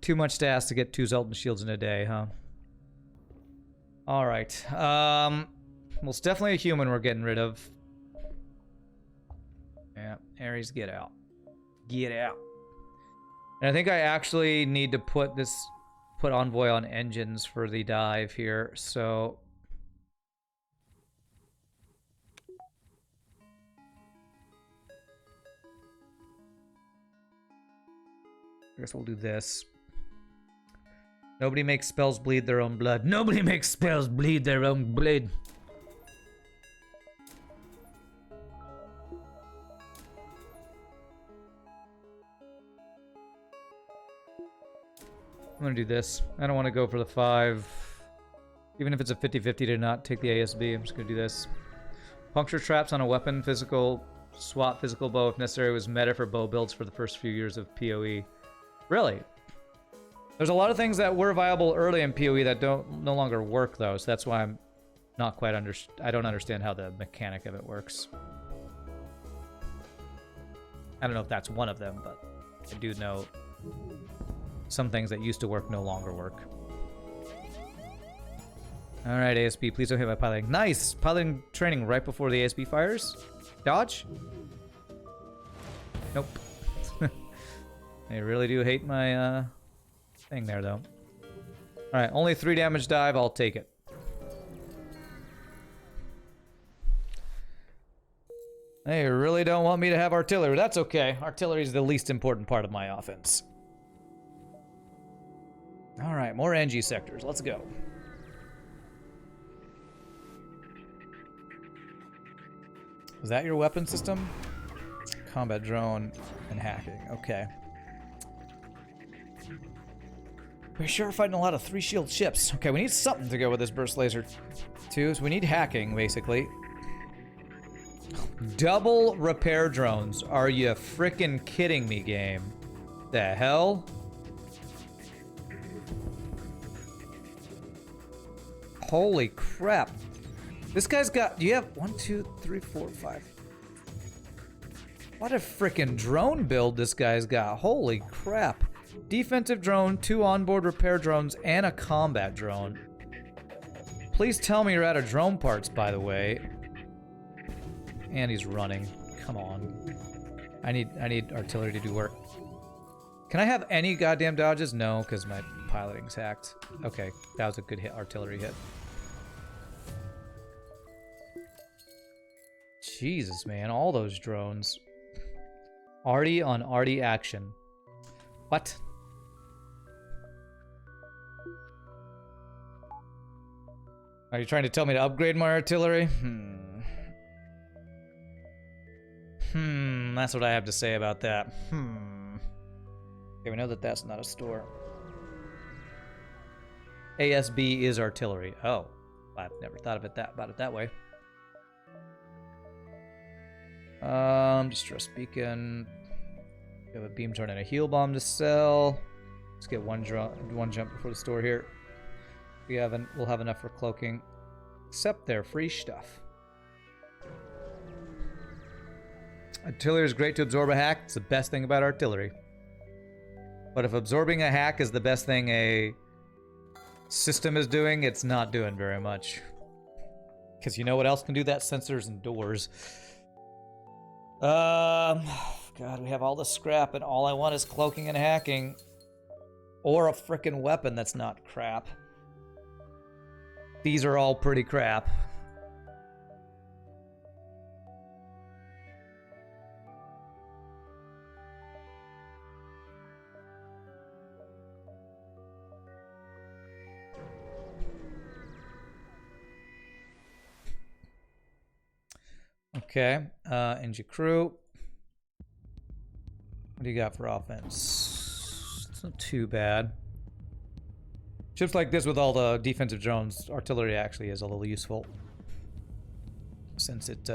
too much to ask to get 2 Zoltan shields in a day, huh? All right. Well, it's definitely a human we're getting rid of. Yeah, Ares, get out. Get out. And I think I actually need to put Envoy on engines for the dive here, so I guess we'll do this. Nobody makes spells bleed their own blood. Nobody makes spells bleed their own blood. I'm gonna do this. I don't want to go for the 5. Even if it's a 50-50 to not take the ASB, I'm just gonna do this. Puncture traps on a weapon, physical, swap physical bow if necessary was meta for bow builds for the first few years of PoE. Really? There's a lot of things that were viable early in PoE that no longer work though, so that's why I'm not quite I don't understand how the mechanic of it works. I don't know if that's one of them, but I do know some things that used to work no longer work. Alright, ASB, please don't hit my piloting. Nice! Piloting training right before the ASB fires. Dodge? Nope. I really do hate my thing there, though. Alright, only 3 damage dive, I'll take it. They really don't want me to have artillery. That's okay. Artillery is the least important part of my offense. Alright, more RNG sectors. Let's go. Is that your weapon system? Combat drone and hacking. Okay. We're sure fighting a lot of 3-shield ships. Okay, we need something to go with this burst laser too. So we need hacking, basically. Double repair drones. Are you frickin' kidding me, game? The hell? Holy crap. This guy's got... Do you have 1, 2, 3, 4, 5? What a frickin' drone build this guy's got. Holy crap. Defensive drone, 2 onboard repair drones, and a combat drone. Please tell me you're out of drone parts, by the way. And he's running. Come on. I need artillery to do work. Can I have any goddamn dodges? No, because my piloting's hacked. Okay, that was a good hit, artillery hit. Jesus, man, all those drones. Arty on Arty action. What? Are you trying to tell me to upgrade my artillery? That's what I have to say about that. Okay, we know that that's not a store. ASB is artillery. Oh, I've never thought of it about it that way. Distress beacon. We have a beam turn and a heal bomb to sell. Let's get one jump before the store here. We'll have enough for cloaking. Except their free stuff. Artillery is great to absorb a hack. It's the best thing about artillery. But if absorbing a hack is the best thing a system is doing, it's not doing very much. Because you know what else can do that? Sensors and doors. God, we have all the scrap and all I want is cloaking and hacking. Or a frickin' weapon that's not crap. These are all pretty crap. Okay, NG crew. What do you got for offense? It's not too bad. Ships like this with all the defensive drones, artillery actually is a little useful. Since it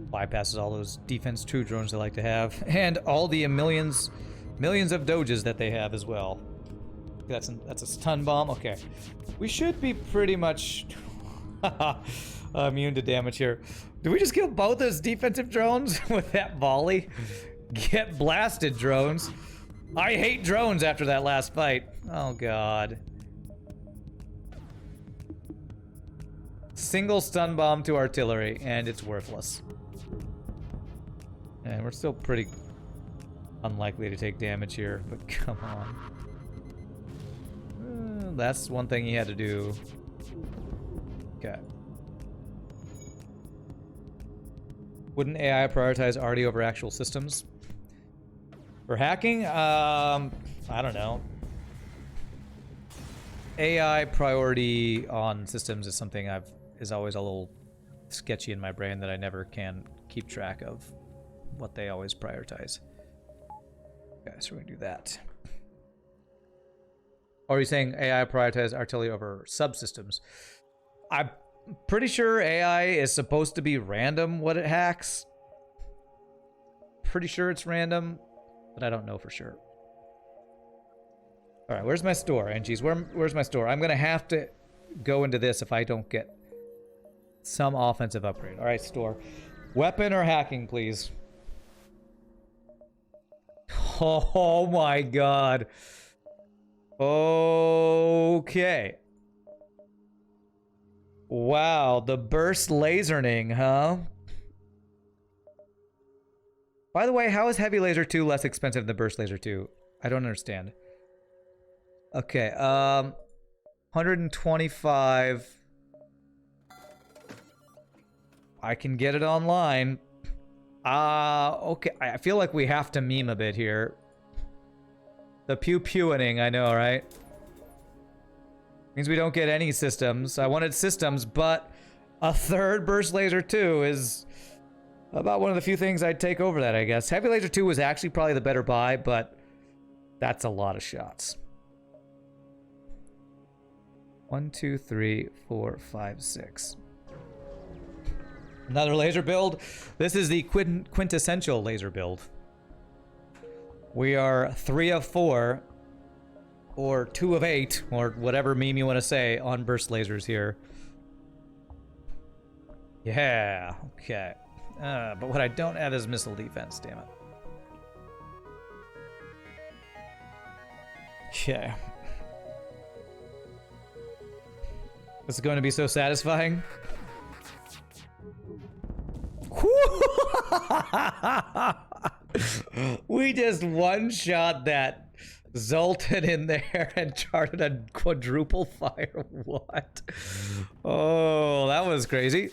bypasses all those defense 2 drones they like to have. And all the millions of doges that they have as well. That's a stun bomb? Okay. We should be pretty much immune to damage here. Did we just kill both those defensive drones with that volley? Get blasted, drones. I hate drones after that last fight. Oh, God. Single stun bomb to artillery, and it's worthless. And we're still pretty unlikely to take damage here, but come on. That's one thing he had to do. Okay. Wouldn't AI prioritize RD over actual systems? For hacking, I don't know. AI priority on systems is something is always a little sketchy in my brain that I never can keep track of what they always prioritize. Okay, so we're gonna do that. Or are you saying AI prioritize artillery over subsystems? I'm pretty sure AI is supposed to be random what it hacks. Pretty sure it's random, but I don't know for sure. All right, where's my store, RNG'sus? Where's my store? I'm gonna have to go into this if I don't get some offensive upgrade. All right, store. Weapon or hacking, please. Oh my God. Okay. Wow, the burst laserning, huh? By the way, how is heavy laser 2 less expensive than the burst laser 2? I don't understand. Okay, 125. I can get it online. Okay, I feel like we have to meme a bit here. The pew-pewing, I know, right? Means we don't get any systems. I wanted systems, but a third burst laser 2 is about one of the few things I'd take over that, I guess. Heavy laser 2 was actually probably the better buy, but that's a lot of shots. 1, 2, 3, 4, 5, 6. Another laser build. This is the quintessential laser build. We are 3 of 4, or 2 of 8, or whatever meme you want to say, on burst lasers here. Yeah, okay. But what I don't have is missile defense, damn it. Okay. This is going to be so satisfying. We just one-shot that Zoltan in there and charted a quadruple fire. What? Oh, that was crazy.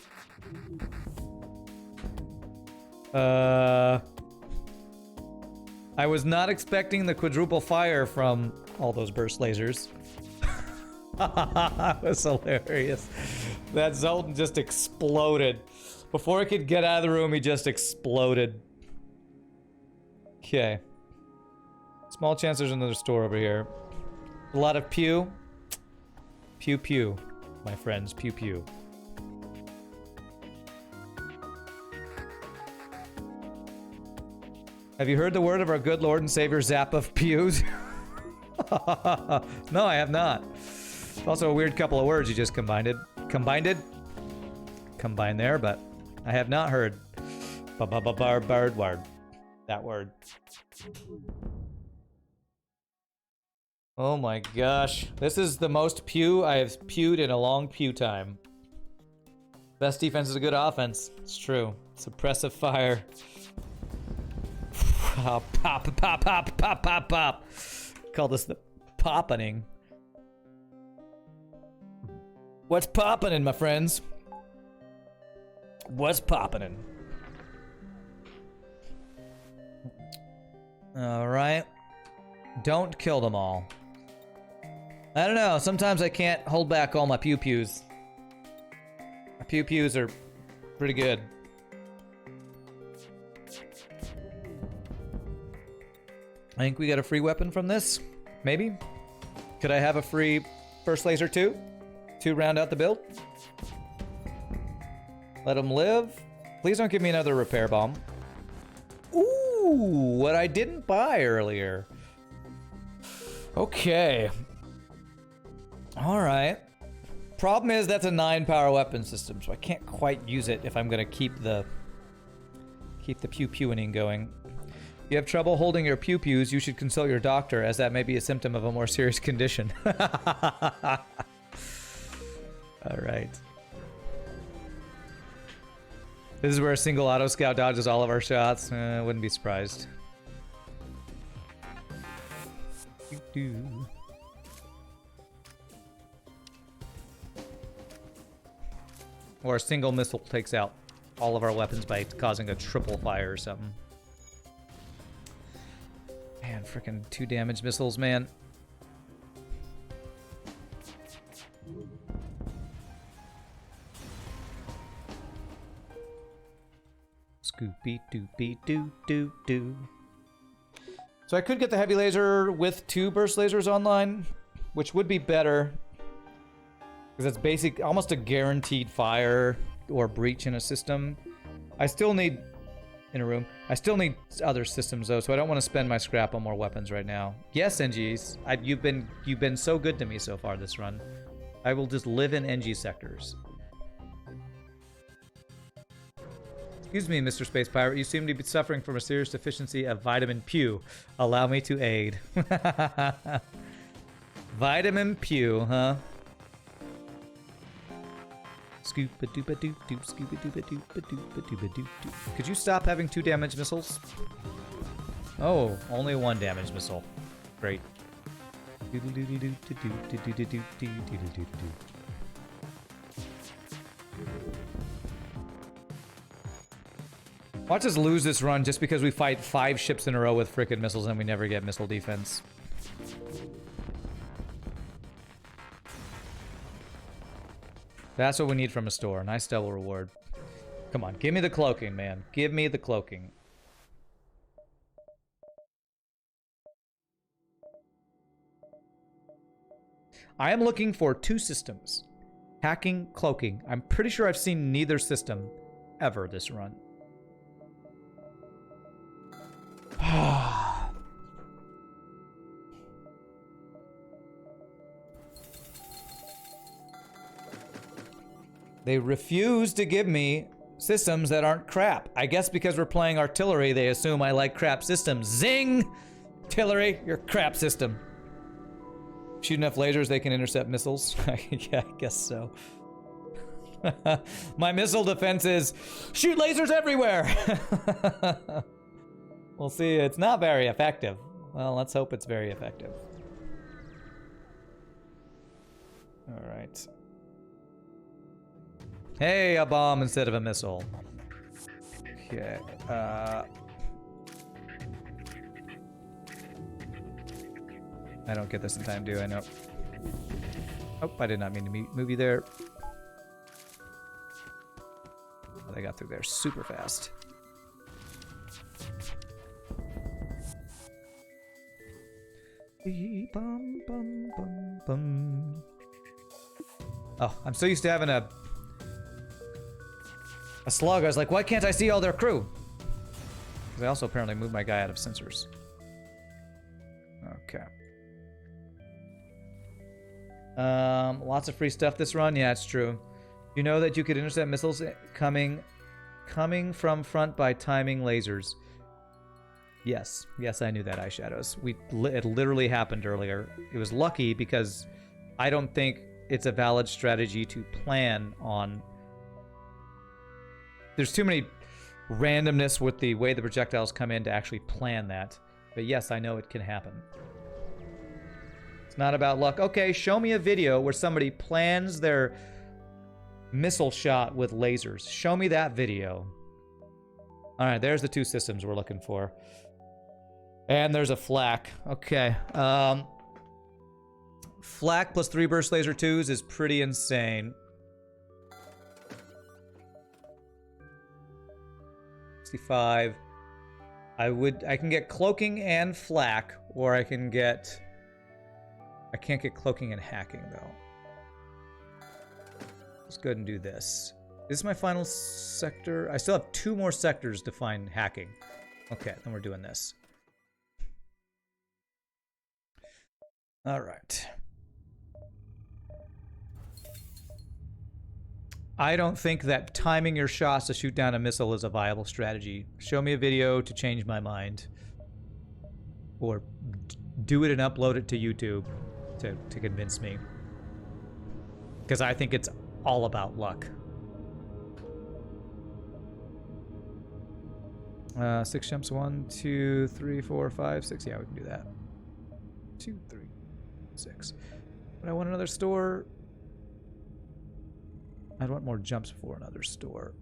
I was not expecting the quadruple fire from all those burst lasers. That was hilarious. That Zoltan just exploded. Before he could get out of the room, he just exploded. Okay. Small chance there's another store over here. A lot of pew. Pew pew, my friends, pew pew. Have you heard the word of our good Lord and Savior Zap of pews? No, I have not. Also a weird couple of words you just combined there, but I have not heard that word. Oh my gosh. This is the most pew I have pewed in a long pew time. Best defense is a good offense. It's true. Suppressive fire. Pop, pop, pop, pop, pop, pop, pop. Call this the poppening. What's poppening, my friends? What's poppening? Alright. Don't kill them all. I don't know. Sometimes I can't hold back all my pew-pews. My pew-pews are pretty good. I think we got a free weapon from this. Maybe? Could I have a free first laser too? To round out the build? Let them live. Please don't give me another repair bomb. Ooh, what I didn't buy earlier. Okay. Alright. Problem is that's a 9 power weapon system, so I can't quite use it if I'm gonna keep the pew-pewing going. If you have trouble holding your pew-pews, you should consult your doctor, as that may be a symptom of a more serious condition. Alright. This is where a single auto scout dodges all of our shots. Wouldn't be surprised. Or a single missile takes out all of our weapons by causing a triple fire or something. Man, freaking 2 damage missiles, man. Scoopy doopy doo doo doo. So I could get the heavy laser with 2 burst lasers online, which would be better. Because it's basic, almost a guaranteed fire or breach in a system. I still need, in a room, I still need other systems though, so I don't want to spend my scrap on more weapons right now. Yes, NGs, you've been so good to me so far this run. I will just live in NG sectors. Excuse me, Mr. Space Pirate, you seem to be suffering from a serious deficiency of vitamin Pew. Allow me to aid. Vitamin Pew, huh? Scoop-a-doop-a-doop-doop, scoop-a-doop-a-doop-a-doop-a-doop-a-doop. Could you stop having 2 damage missiles? Oh, only 1 damage missile. Great. Watch us lose this run just because we fight 5 ships in a row with frickin' missiles and we never get missile defense. That's what we need from a store. Nice double reward. Come on, give me the cloaking, man. Give me the cloaking. I am looking for 2 systems. Hacking, cloaking. I'm pretty sure I've seen neither system ever this run. They refuse to give me systems that aren't crap. I guess because we're playing artillery, they assume I like crap systems. Zing! Artillery, your crap system. Shoot enough lasers, they can intercept missiles. Yeah, I guess so. My missile defense is shoot lasers everywhere. We'll see. It's not very effective. Well, let's hope it's very effective. All right. Hey, a bomb instead of a missile. Okay. I don't get this in time, do I? Nope. Oh, I did not mean to move you there. Oh, they got through there super fast. Bum, bum, bum, bum. Oh, I'm so used to having a slug. I was like, why can't I see all their crew? Because I also apparently moved my guy out of sensors. Okay. Lots of free stuff this run. Yeah, it's true. You know that you could intercept missiles coming from front by timing lasers. Yes, I knew that, Eyeshadows. It literally happened earlier. It was lucky because I don't think it's a valid strategy to plan on. There's too many randomness with the way the projectiles come in to actually plan that. But yes, I know it can happen. It's not about luck. Okay, show me a video where somebody plans their missile shot with lasers. Show me that video. All right, there's the two systems we're looking for. And there's a flak. Okay. Flak plus 3 burst laser 2s is pretty insane. 65. I can get cloaking and flak, or I can't get cloaking and hacking though. Let's go ahead and do this. This is my final sector. I still have 2 more sectors to find hacking. Okay, then we're doing this. All right. I don't think that timing your shots to shoot down a missile is a viable strategy. Show me a video to change my mind. Or do it and upload it to YouTube to convince me. Because I think it's all about luck. 6 jumps. 1, 2, 3, 4, 5, 6. Yeah, we can do that. 2, 3, 6. But I want another store. I'd want more jumps for another store.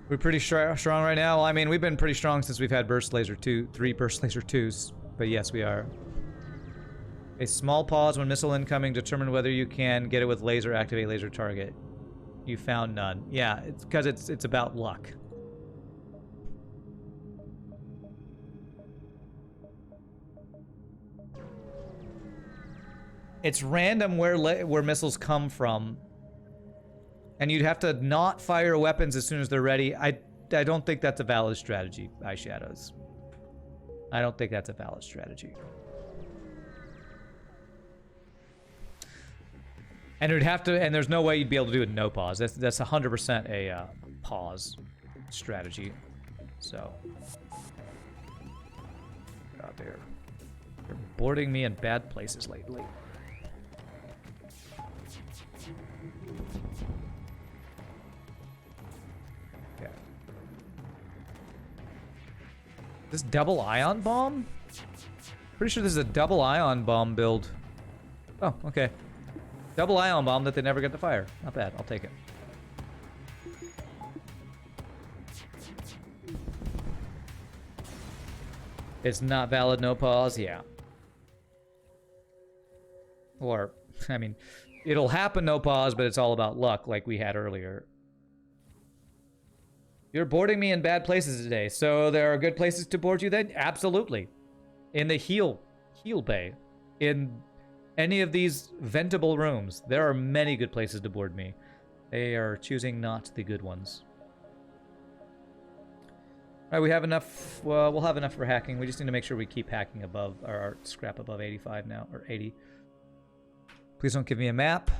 We're pretty strong right now. Well, I mean, we've been pretty strong since we've had 3 burst laser 2s. But yes, we are. A small pause when missile incoming. Determine whether you can get it with laser. Activate laser target. You found none. Yeah, it's because it's about luck. It's random where missiles come from. And you'd have to not fire weapons as soon as they're ready. I don't think that's a valid strategy, Eyeshadows. I don't think that's a valid strategy. And it would have to, and there's no way you'd be able to do it in no pause. That's 100% a pause strategy. So, God, they're boarding me in bad places lately. Okay. This double ion bomb? Pretty sure this is a double ion bomb build. Oh, okay. Double ion bomb that they never get to fire. Not bad. I'll take it. It's not valid, no pause. Yeah. Or, I mean, it'll happen, no pause, but it's all about luck, like we had earlier. You're boarding me in bad places today, so there are good places to board you then? Absolutely. In the heal bay. In any of these ventable rooms, there are many good places to board me. They are choosing not the good ones. All right, we have enough. Well, we'll have enough for hacking. We just need to make sure we keep hacking above our scrap above 85 now, or 80. Please don't give me a map.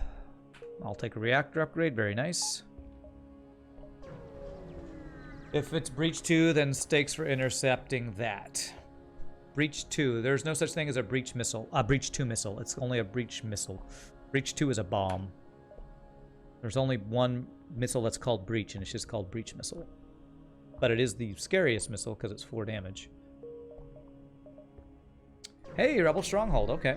I'll take a reactor upgrade. Very nice. If it's breach 2, then stakes for intercepting that. Breach 2. There's no such thing as a breach missile. Breach 2 missile. It's only a breach missile. Breach 2 is a bomb. There's only one missile that's called breach, and it's just called breach missile. But it is the scariest missile because it's 4 damage. Hey, Rebel Stronghold. Okay.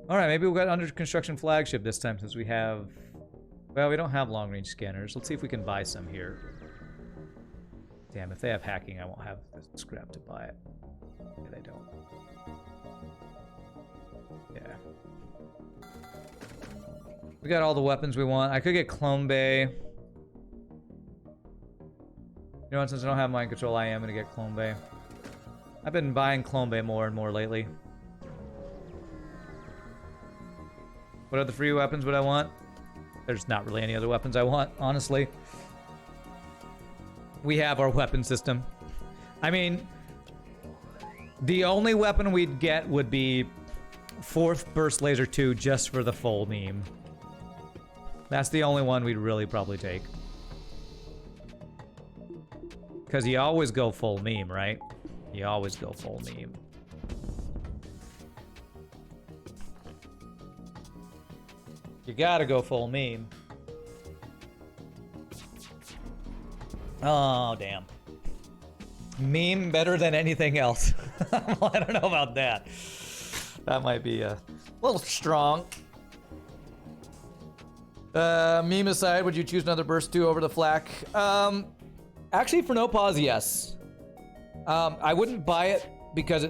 Alright, maybe we'll get under construction flagship this time since we have... Well, we don't have long-range scanners. Let's see if we can buy some here. Damn, if they have hacking, I won't have the scrap to buy it. Yeah, they don't. Yeah. We got all the weapons we want. I could get Clone Bay. You know what, since I don't have mind control, I am gonna get Clone Bay. I've been buying Clone Bay more and more lately. What other free weapons would I want? There's not really any other weapons I want, honestly. We have our weapon system. I mean, the only weapon we'd get would be 4th Burst Laser 2 just for the full meme. That's the only one we'd really probably take. Because you always go full meme, right? You always go full meme. You gotta go full meme. Oh, damn. Meme better than anything else. Well, I don't know about that. That might be a little strong. Meme aside, would you choose another Burst 2 over the Flak? Actually, for no pause, yes. I wouldn't buy it because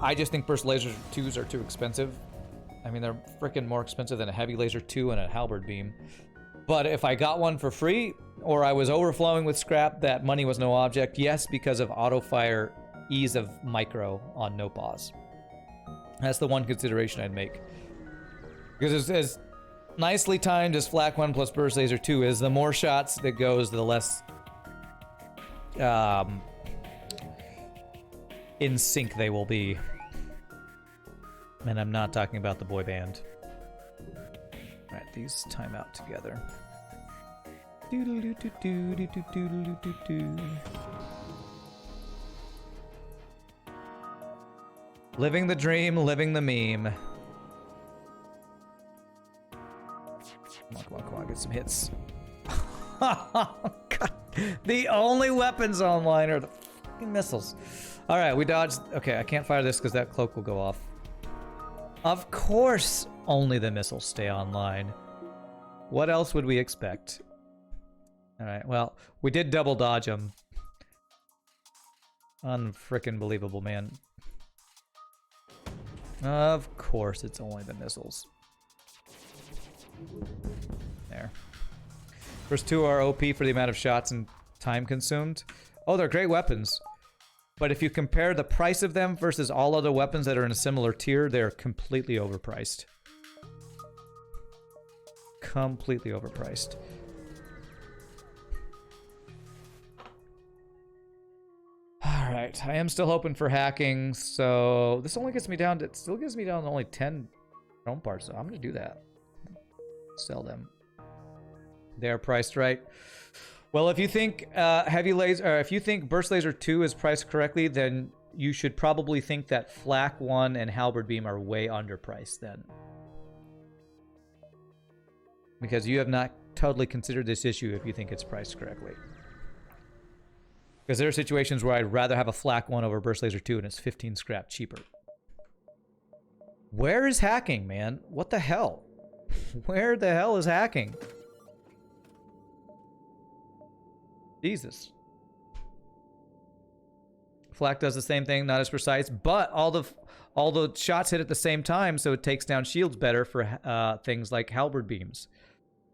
I just think Burst Laser 2s are too expensive. I mean, they're freaking more expensive than a Heavy Laser 2 and a Halberd Beam. But if I got one for free, or I was overflowing with scrap that money was no object, yes, because of auto-fire ease of micro on no pause. That's the one consideration I'd make. Because as nicely timed as Flak 1 plus Burst Laser 2 is, the more shots that goes, the less in sync they will be. And I'm not talking about the boy band. Alright, these time out together. Living the dream, living the meme. Come on, get some hits. God. The only weapons online are the fucking missiles. Alright, we dodged. Okay, I can't fire this because that cloak will go off. Of course, only the missiles stay online. What else would we expect? Alright, well, we did double dodge them. Unfrickin' believable, man. Of course, it's only the missiles. There. First 2 are OP for the amount of shots and time consumed. Oh, they're great weapons. But if you compare the price of them versus all other weapons that are in a similar tier, they're completely overpriced. Completely overpriced. Alright, I am still hoping for hacking, so this only gets me down to, it still gives me down to only 10 drone parts, so I'm gonna do that. Sell them. They're priced right. Well, if you think if you think Burst Laser 2 is priced correctly, then you should probably think that Flak 1 and Halberd Beam are way underpriced then. Because you have not totally considered this issue if you think it's priced correctly. Because there are situations where I'd rather have a Flak 1 over Burst Laser 2 and it's 15 scrap cheaper. Where is hacking, man? What the hell? Where the hell is hacking? Jesus. Flak does the same thing, not as precise, but all the shots hit at the same time, so it takes down shields better for things like Halberd Beams.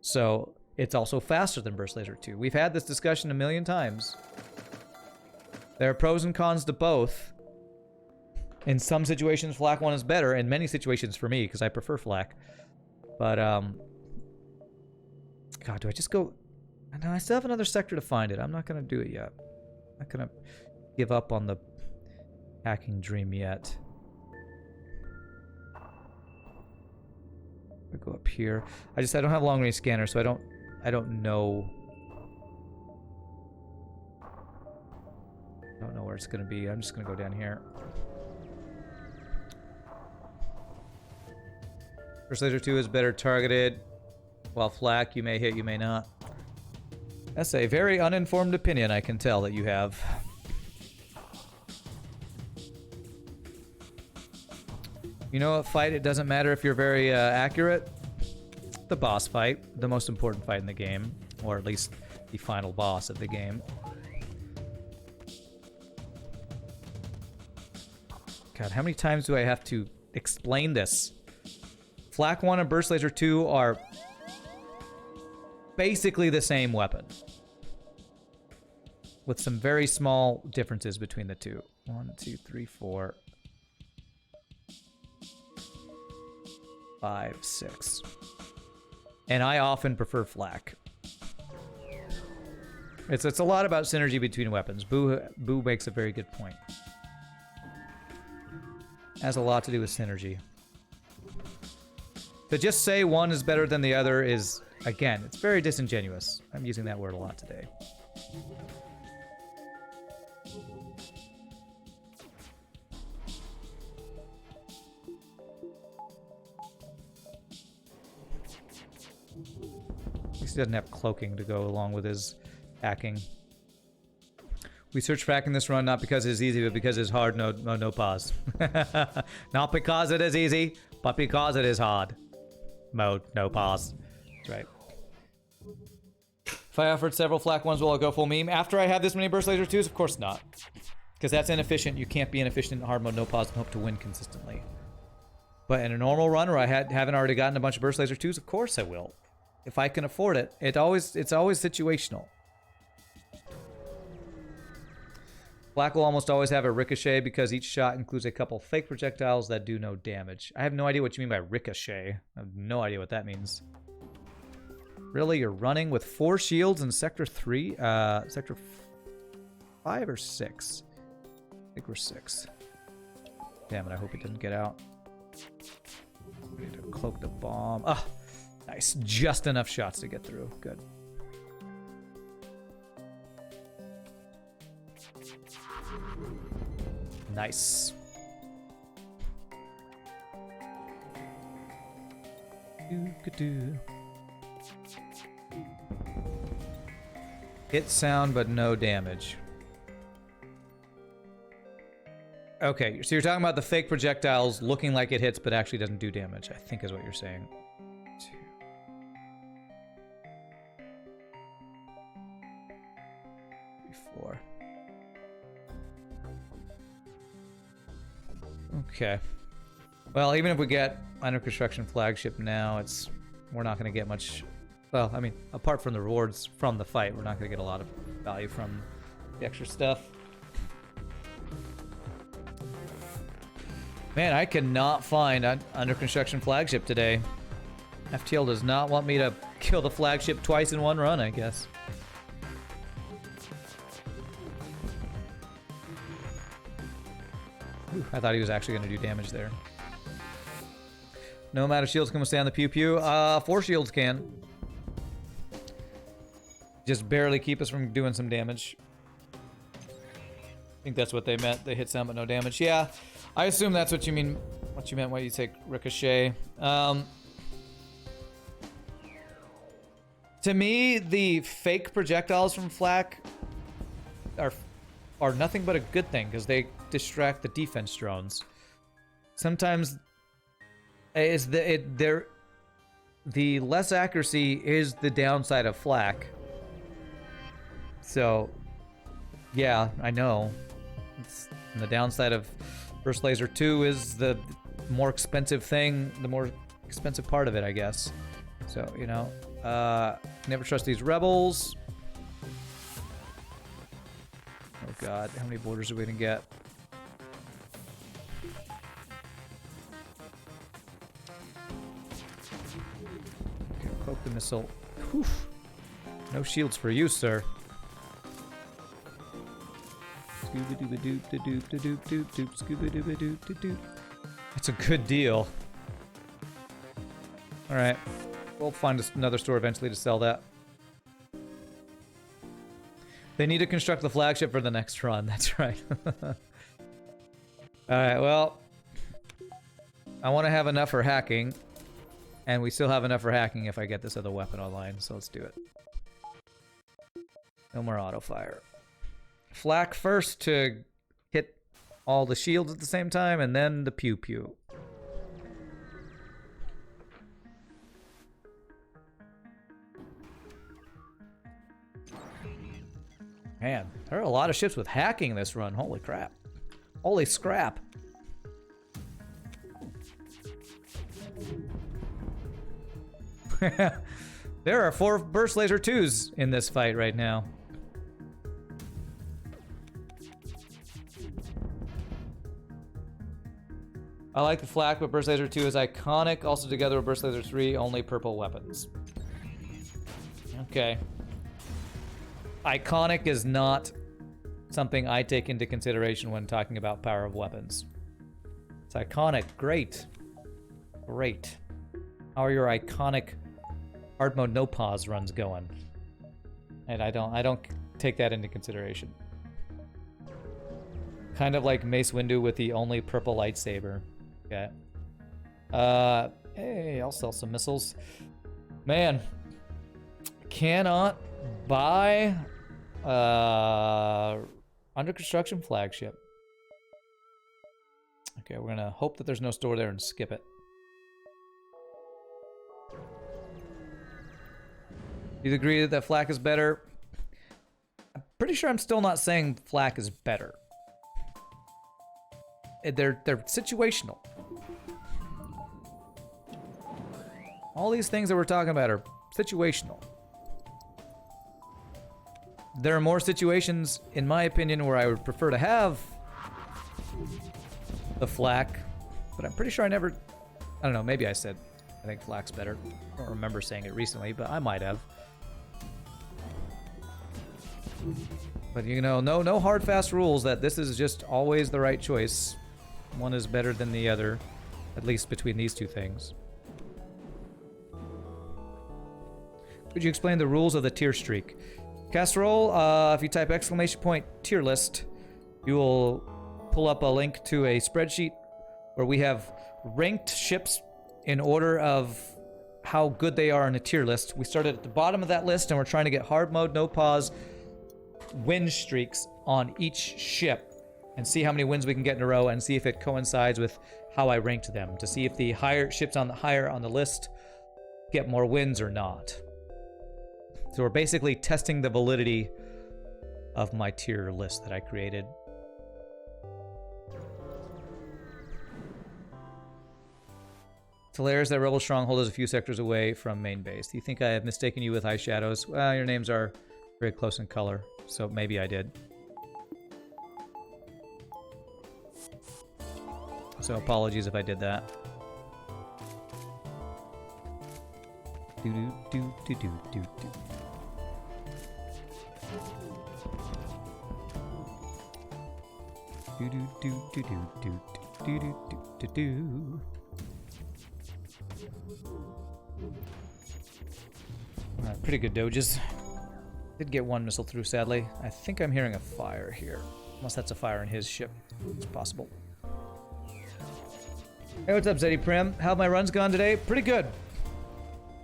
So it's also faster than Burst Laser 2. We've had this discussion a million times. There are pros and cons to both. In some situations, Flak 1 is better. In many situations for me, because I prefer Flak. But, God, do I just go... No, I still have another sector to find it. I'm not going to do it yet. I'm not going to give up on the hacking dream yet. I'll go up here. I don't have a long range scanner, so I don't know. I don't know where it's going to be. I'm just going to go down here. Burst Laser 2 is better targeted, while Flak you may hit, you may not. That's a very uninformed opinion, I can tell that you have. You know what fight? It doesn't matter if you're very accurate. The boss fight, the most important fight in the game, or at least the final boss of the game. God, how many times do I have to explain this? Flak 1 and Burst Laser 2 are basically the same weapon. with some very small differences between the two. 1, 2, 3, 4, 5, 6. And I often prefer flak. It's a lot about synergy between weapons. Boo makes a very good point. Has a lot to do with synergy. To just say one is better than the other is, again, it's very disingenuous. I'm using that word a lot today. At least he doesn't have cloaking to go along with his hacking. We search for hacking this run not because it's easy, but because it's hard. No pause. Not because it is easy, but because it is hard. Mode, no pause. That's right. If I offered several flak ones, will I go full meme? After I have this many burst laser 2s? Of course not. Because that's inefficient. You can't be inefficient in hard mode, no pause, and hope to win consistently. But in a normal run where I haven't already gotten a bunch of burst laser 2s, of course I will. If I can afford it. It's always situational. Flak will almost always have a ricochet because each shot includes a couple fake projectiles that do no damage. I have no idea what you mean by ricochet. I have no idea what that means. Really? You're running with 4 shields in Sector 3? Sector 5 or 6? I think we're 6. Damn it, I hope he didn't get out. We need to cloak the bomb. Ah, nice. Just enough shots to get through. Good. Nice. Hit sound, but no damage. Okay, so you're talking about the fake projectiles looking like it hits, but actually doesn't do damage, I think is what you're saying. 2. 3, 4. Okay. Well, even if we get under construction flagship now, we're not going to get much. Well, I mean, apart from the rewards from the fight, we're not going to get a lot of value from the extra stuff. Man, I cannot find an under construction flagship today. FTL does not want me to kill the flagship twice in one run, I guess. Ooh, I thought he was actually going to do damage there. No amount of shields can withstand the pew pew. 4 shields can. Just barely keep us from doing some damage. I think that's what they meant. They hit sound but no damage. Yeah, I assume that's what you mean. What you meant when you say ricochet. To me, the fake projectiles from flak are nothing but a good thing because they distract the defense drones. Sometimes the less accuracy is the downside of flak. So, yeah, I know. And the downside of Burst Laser 2 is the more expensive thing, the more expensive part of it, I guess. So, you know, never trust these rebels. Oh god, how many borders are we gonna get? Okay, cloak the missile. Whew. No shields for you, sir. That's a good deal. Alright. We'll find another store eventually to sell that. They need to construct the flagship for the next run. That's right. Alright, well. I want to have enough for hacking. And we still have enough for hacking if I get this other weapon online. So let's do it. No more auto fire. Flak first to hit all the shields at the same time, and then the pew pew. Man, there are a lot of ships with hacking this run. Holy crap. Holy scrap. There are 4 Burst Laser 2s in this fight right now. I like the flak, but Burst Laser 2 is iconic. Also together with Burst Laser 3, only purple weapons. Okay. Iconic is not something I take into consideration when talking about power of weapons. It's iconic. Great. Great. How are your iconic hard mode no pause runs going? And I don't take that into consideration. Kind of like Mace Windu with the only purple lightsaber. Okay. Hey, I'll sell some missiles. Man, cannot buy under construction flagship. Okay, we're gonna hope that there's no store there and skip it. You agree that flak is better? I'm pretty sure I'm still not saying flak is better. They're situational. All these things that we're talking about are situational. There are more situations, in my opinion, where I would prefer to have the flak, but I'm pretty sure I never... I don't know, maybe I said I think flak's better. I don't remember saying it recently, but I might have. But you know, no hard, fast rules that this is just always the right choice. One is better than the other, at least between these two things. Could you explain the rules of the tier streak? Casserole, if you type exclamation point tier list, you will pull up a link to a spreadsheet where we have ranked ships in order of how good they are in a tier list. We started at the bottom of that list and we're trying to get hard mode, no pause, win streaks on each ship and see how many wins we can get in a row and see if it coincides with how I ranked them, to see if the higher ships on the higher on the list get more wins or not. So we're basically testing the validity of my tier list that I created. It's hilarious that Rebel Stronghold is a few sectors away from main base. Do you think I have mistaken you with eyeshadows? Well, your names are very close in color, so maybe I did. So apologies if I did that. Do do do do do do do. Do do do do do do do do do do. Alright, pretty good doges. Did get one missile through, sadly. I think I'm hearing a fire here. Unless that's a fire in his ship. It's possible. Hey, what's up, Zeddy Prim? How have my runs gone today? Pretty good.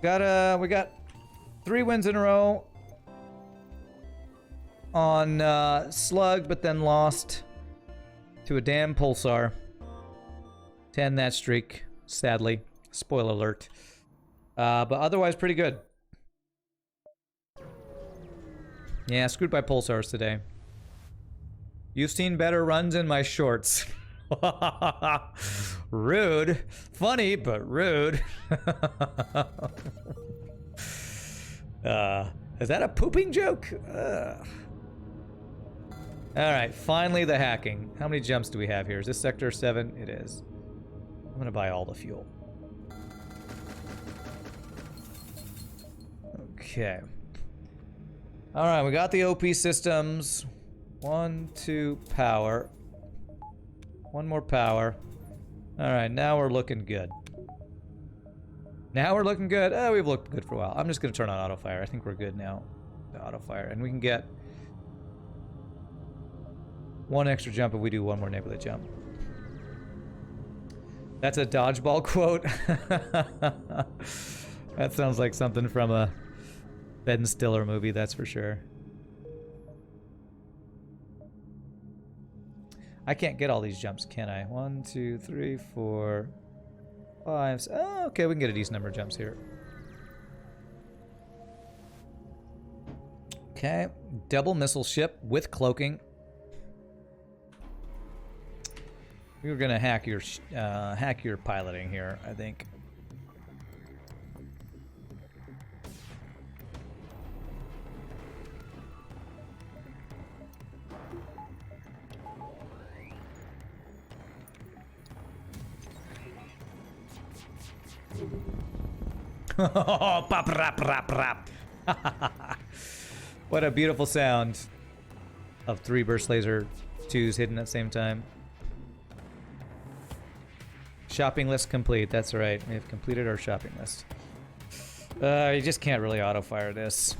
We got 3 wins in a row on Slug, but then lost to a damn Pulsar. 10 that streak, sadly. Spoiler alert. But otherwise, pretty good. Yeah, screwed by Pulsars today. You've seen better runs in my shorts. Rude. Funny, but rude. Is that a pooping joke? Alright, finally the hacking. How many jumps do we have here? Is this sector 7? It is. I'm gonna buy all the fuel. Okay. Alright, we got the OP systems. 1, 2, power. 1 more power. Alright, now we're looking good. Now we're looking good. Oh, we've looked good for a while. I'm just gonna turn on auto fire. I think we're good now. The auto fire. And we can get 1 extra jump if we do 1 more nebula jump. That's a dodgeball quote. That sounds like something from a Ben Stiller movie, that's for sure. I can't get all these jumps, can I? 1, 2, 3, 4, 5. Oh, okay, we can get a decent number of jumps here. Okay, double missile ship with cloaking. We were gonna hack your piloting here, I think. Pop, rap, rap, rap. What a beautiful sound of 3 burst laser 2s hidden at the same time. Shopping list complete. That's right. We have completed our shopping list. You just can't really auto-fire this.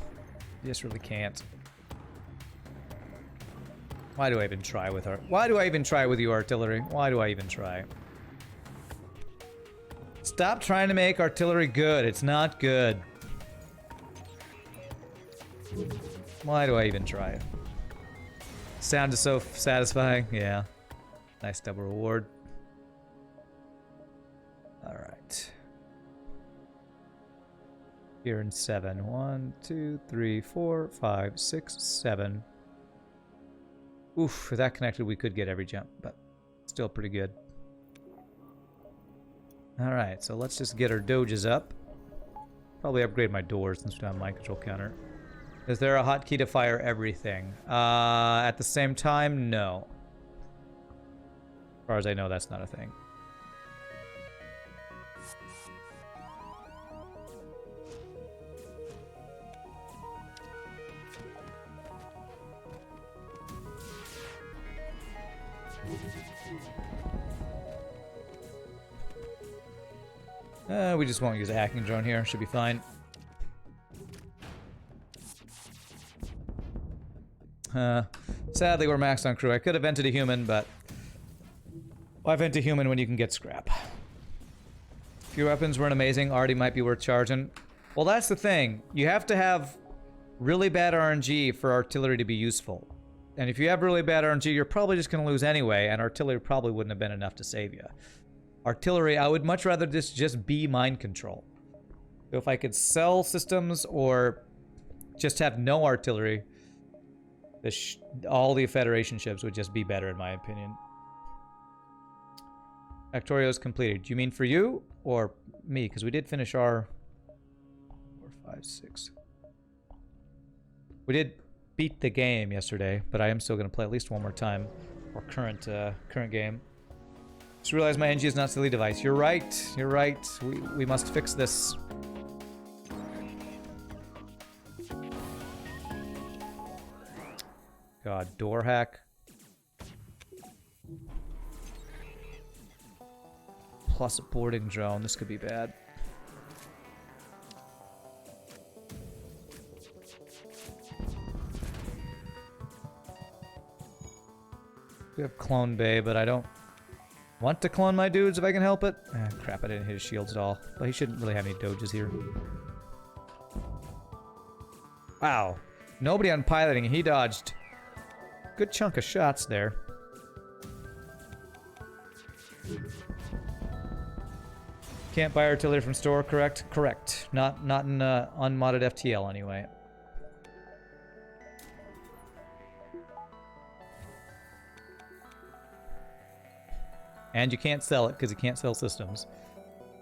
You just really can't. Why do I even try with Why do I even try with you, artillery? Why do I even try? Stop trying to make artillery good. It's not good. Why do I even try? Sound is so satisfying. Yeah. Nice double reward. Alright. Here in 7. 1, 2, 3, 4, 5, 6, 7. Oof, if that connected, we could get every jump, but still pretty good. Alright, so let's just get our doges up. Probably upgrade my doors since we don't have mind control counter. Is there a hotkey to fire everything? At the same time, no. As far as I know, that's not a thing. We just won't use a hacking drone here. Should be fine. Sadly, we're maxed on crew. I could have vented a human, but why vent a human when you can get scrap? If your weapons weren't amazing, already might be worth charging. Well, that's the thing. You have to have really bad RNG for artillery to be useful. And if you have really bad RNG, you're probably just going to lose anyway, and artillery probably wouldn't have been enough to save you. Artillery, I would much rather this just be mind control. So if I could sell systems or just have no artillery, all the Federation ships would just be better, in my opinion. Factorio's completed. Do you mean for you or me? Because we did finish our 4, 5, 6. We did beat the game yesterday, but I am still going to play at least one more time for current game. Just realized my NG is not silly device. You're right. You're right. We must fix this. God, door hack. Plus a boarding drone. This could be bad. We have Clone Bay, but I don't want to clone my dudes if I can help it. Ah, crap, I didn't hit his shields at all. Well, he shouldn't really have any doges here. Wow. Nobody on piloting. He dodged a good chunk of shots there. Can't buy artillery from store, correct? Correct. Not in unmodded FTL anyway. And you can't sell it because you can't sell systems.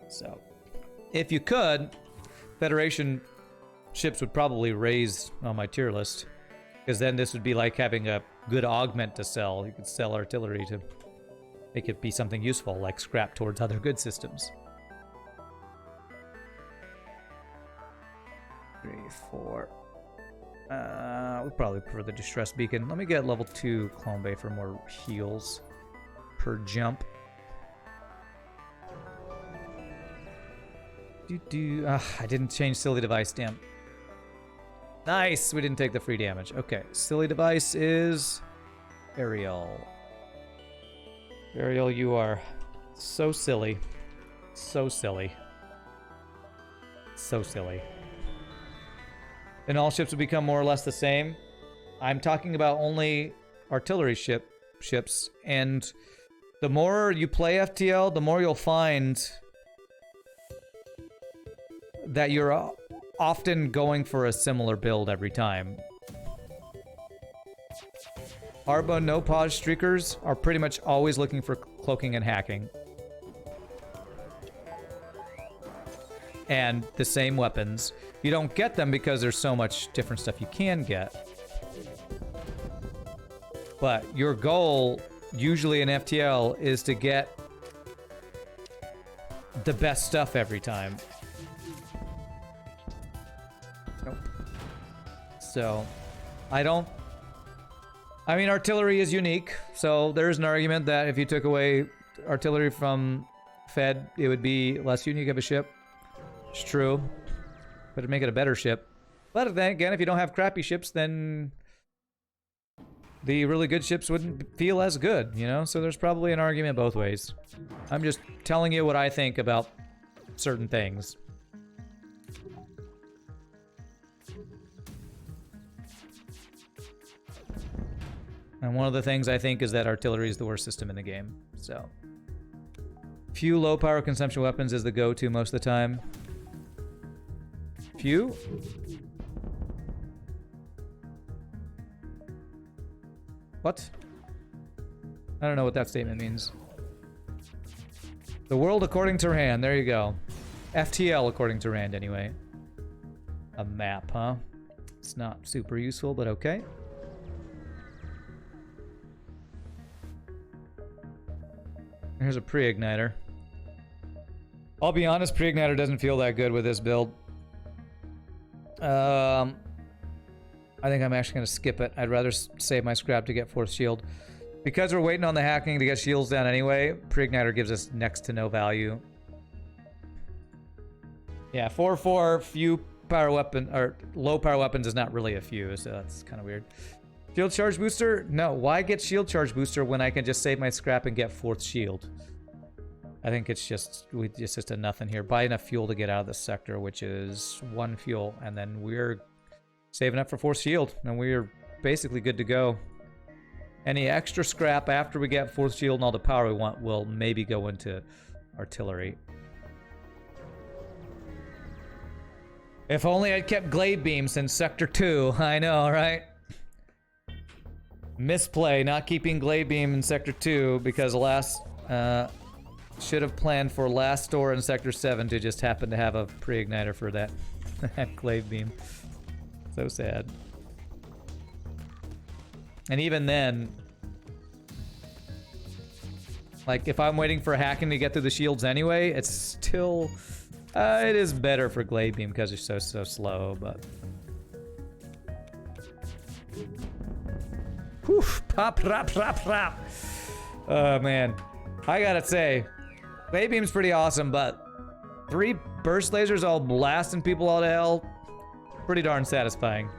So, if you could, Federation ships would probably raise on my tier list. Because then this would be like having a good augment to sell. You could sell artillery to make it be something useful, like scrap towards other good systems. 3, 4. We probably prefer the distress beacon. Let me get level 2 Clone Bay for more heals per jump. I didn't change silly device, damn. Nice, we didn't take the free damage. Okay, silly device is Ariel. Ariel, you are so silly. So silly. So silly. And all ships will become more or less the same. I'm talking about only artillery ships, and the more you play FTL, the more you'll find that you're often going for a similar build every time. Arbo no pause streakers are pretty much always looking for cloaking and hacking. And the same weapons. You don't get them because there's so much different stuff you can get. But your goal, usually in FTL, is to get the best stuff every time. Nope. So, I mean, artillery is unique, so there's an argument that if you took away artillery from Fed, it would be less unique of a ship. It's true. But it'd make it a better ship. But then again, if you don't have crappy ships, then the really good ships wouldn't feel as good, you know? So there's probably an argument both ways. I'm just telling you what I think about certain things. And one of the things I think is that artillery is the worst system in the game, so. Few low power consumption weapons is the go-to most of the time. Few? What? I don't know what that statement means. The world according to Rand, there you go. FTL according to Rand, anyway. A map, huh? It's not super useful, but okay. Here's a pre-igniter. I'll be honest, pre-igniter doesn't feel that good with this build. I think I'm actually going to skip it. I'd rather save my scrap to get 4th shield. Because we're waiting on the hacking to get shields down anyway, pre-igniter gives us next to no value. Yeah, 4/4 few power weapon, or low power weapons is not really a few, so that's kind of weird. Shield charge booster? No, why get shield charge booster when I can just save my scrap and get 4th shield? I think it's just a nothing here. Buy enough fuel to get out of the sector, which is 1 fuel, and then we're saving up for 4th shield, and we're basically good to go. Any extra scrap after we get 4th shield and all the power we want will maybe go into artillery. If only I'd kept glade beams since Sector 2. I know, right? Misplay, not keeping glade beam in Sector 2 because last... should have planned for last store in Sector 7 to just happen to have a pre-igniter for that, that glaive beam. So sad. And even then, like if I'm waiting for hacking to get through the shields anyway, it's still, it is better for glaive beam because it's so slow, but. Whew, pop, pop, pop, pop. Oh man, I gotta say, glaive beam's pretty awesome, but 3 burst lasers all blasting people all to hell, pretty darn satisfying.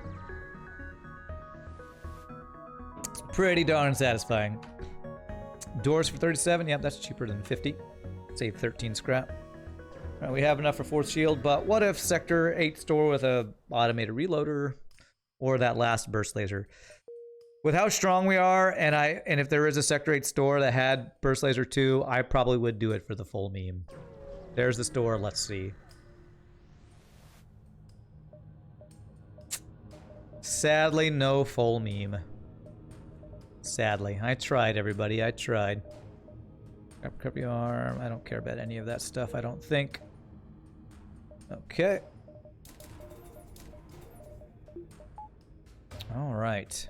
It's pretty darn satisfying. Doors for 37, yep, that's cheaper than 50. Save 13 scrap. All right, we have enough for 4th shield, but what if Sector 8 store with a automated reloader or that last burst laser? With how strong we are, and if there is a Sector 8 store that had Burst Laser 2, I probably would do it for the full meme. There's the store, let's see. Sadly, no full meme. Sadly. I tried, everybody, I tried. Grab your arm, I don't care about any of that stuff, I don't think. Okay. Alright.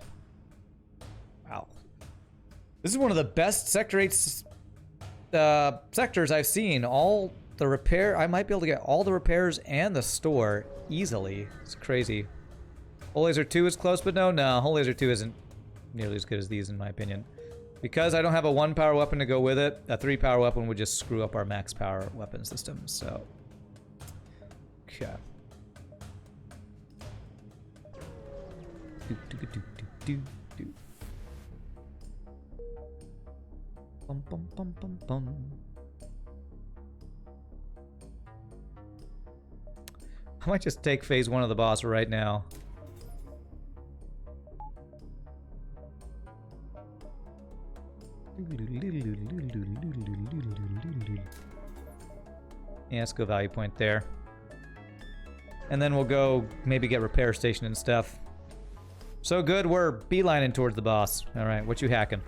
Wow. This is one of the best Sector 8 sectors I've seen. All the repair, I might be able to get all the repairs and the store easily. It's crazy. Hull Laser 2 is close, but no, Hull Laser 2 isn't nearly as good as these in my opinion. Because I don't have a 1 power weapon to go with it, a 3 power weapon would just screw up our max power weapon system, so. Okay. Bum, bum, bum, bum, bum. I might just take phase 1 of the boss right now. Yeah, let's go value point there. And then we'll go maybe get repair station and stuff. So good, we're beelining towards the boss. Alright, what you hacking?